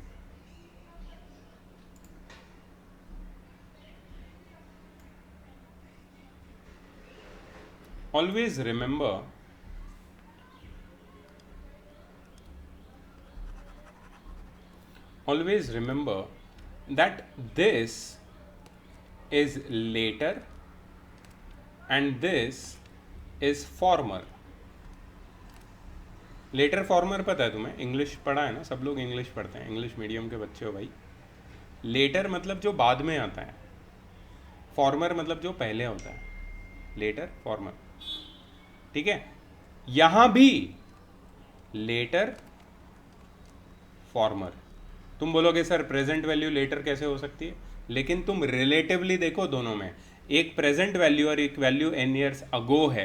Always remember that this is later and this is former. Later former पता है तुम्हें? इंग्लिश पढ़ा है ना, सब लोग इंग्लिश पढ़ते हैं, इंग्लिश मीडियम के बच्चे हो भाई. लेटर मतलब जो बाद में आता है, फॉर्मर मतलब जो पहले होता है. लेटर फॉर्मर, ठीक है. यहां भी लेटर फॉर्मर. तुम बोलोगे सर प्रेजेंट वैल्यू लेटर कैसे हो सकती है, लेकिन तुम रिलेटिवली देखो दोनों में. एक प्रेजेंट वैल्यू और एक वैल्यू n ईयर्स अगो है.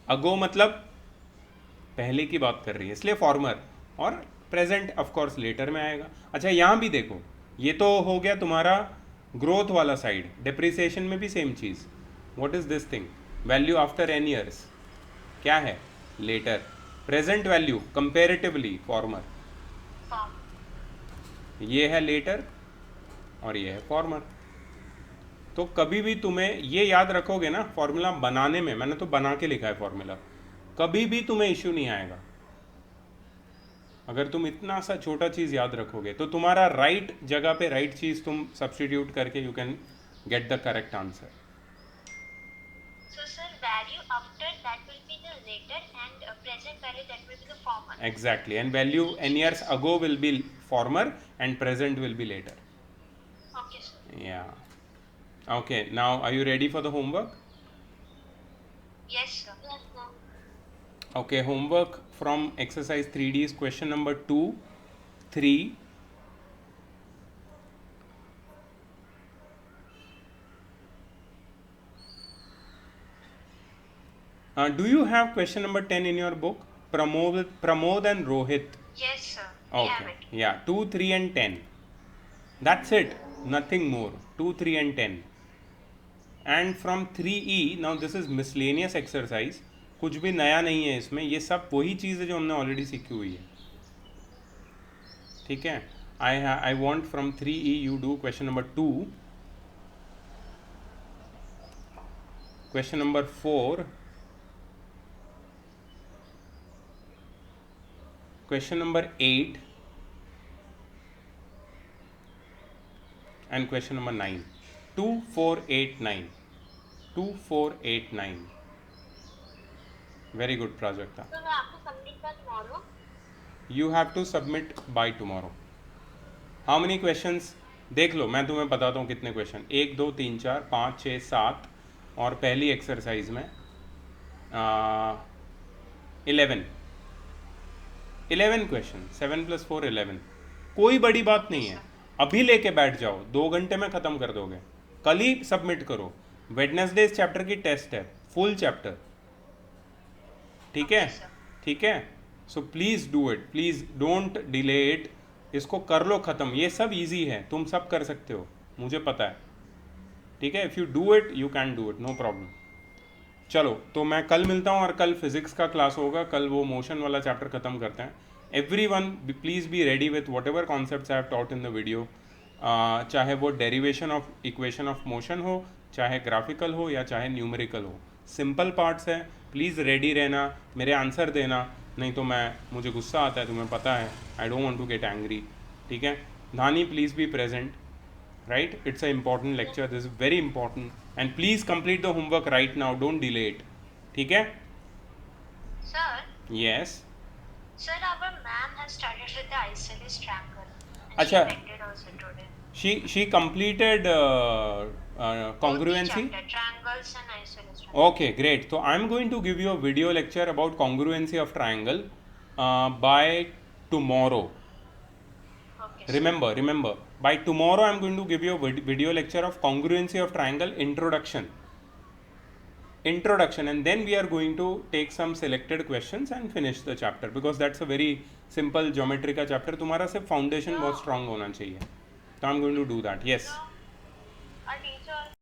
अगो मतलब पहले की बात कर रही है, इसलिए फॉर्मर. और प्रेजेंट ऑफ कोर्स लेटर में आएगा. अच्छा, यहाँ भी देखो, ये तो हो गया तुम्हारा ग्रोथ वाला साइड. डिप्रिसिएशन में भी सेम चीज़. What is this thing? Value after n years क्या है? Later. Present value comparatively former. Form. ये है लेटर और ये है फॉर्मर. तो कभी भी तुम्हें ये याद रखोगे ना, फॉर्मूला बनाने में, मैंने तो बना के लिखा है फॉर्मूला, कभी भी तुम्हें इश्यू नहीं आएगा. अगर तुम इतना सा छोटा चीज़ याद रखोगे तो तुम्हारा राइट जगह पे राइट चीज़ तुम सब्सटीट्यूट करके you can get the correct answer. So, sir, value after that will be the later and present value that will be the former. Exactly. And value n years ago will be former and present will be later. Okay, sir. Yeah. Okay, now are you ready for the homework? Yes, sir. Yes, sir. Okay, homework from exercise 3D is question number 2, 3, do you have question number 10 in your book? Pramod and Rohit. Yes, sir. We have Okay. it. Yeah, 2, 3 and 10. That's it. Nothing more. 2, 3 and 10. And from 3E, now this is miscellaneous exercise. कुछ भी नया नहीं है इसमें, ये सब वही चीज़ है जो हमने ऑलरेडी सीखी हुई है. ठीक है. I want from 3E you do question number 2, question number 4, question number 8 and question number 9. 2, 4, 8, 9. 2, 4, 8, 9. Very good, Prajakta. So, I have to submit by tomorrow. You have to submit by tomorrow. How many questions? देख लो, मैं तुम्हें बताता हूँ कितने question. 1, 2, 3, 4, 5, 6, 7 और पहली exercise में 11. 11 question, 7 + 4 11, कोई बड़ी बात नहीं है। अभी लेके बैठ जाओ, 2 घंटे में ख़त्म कर दोगे, कल ही सबमिट करो। वेडनेसडे इस चैप्टर की टेस्ट है, फुल चैप्टर, ठीक है? Okay, sir. ठीक है, so please do it, please don't delay it, इसको कर लो ख़त्म। ये सब इजी है, तुम सब कर सकते हो, मुझे पता है, ठीक है? If you do it you can do it, no problem. चलो, तो मैं कल मिलता हूँ, और कल फिजिक्स का क्लास होगा, कल वो मोशन वाला चैप्टर ख़त्म करते हैं। Everyone please be ready with what ever concepts I have taught in the video, चाहे वो derivation of equation of motion हो, चाहे ग्राफिकल हो, या चाहे न्यूमेरिकल हो, सिंपल पार्ट्स है। प्लीज़ रेडी रहना, मेरे आंसर देना, नहीं तो मुझे गुस्सा आता है, तुम्हें पता है, I don't want to get angry, ठीक है? Dhani, please be present, right? It's an important lecture, this is very important, and please complete the homework right now, don't delay it, ठीक है? Sir, Yes. sir, our ma'am has started with the isosceles triangle. And अच्छा, she ended also today. she completed congruency. Both the chapter, triangles and isosceles triangle. Okay, great. So I'm going to give you a video lecture about congruency of triangle by tomorrow. Okay, sir. Remember, by tomorrow I'm going to give you a video lecture of congruency of triangle introduction, and then we are going to take some selected questions and finish the chapter, because that's a very simple geometry का chapter, तुम्हारा सिर्फ foundation बहुत strong होना चाहिए, तो I'm going to do that. Yes. Our teacher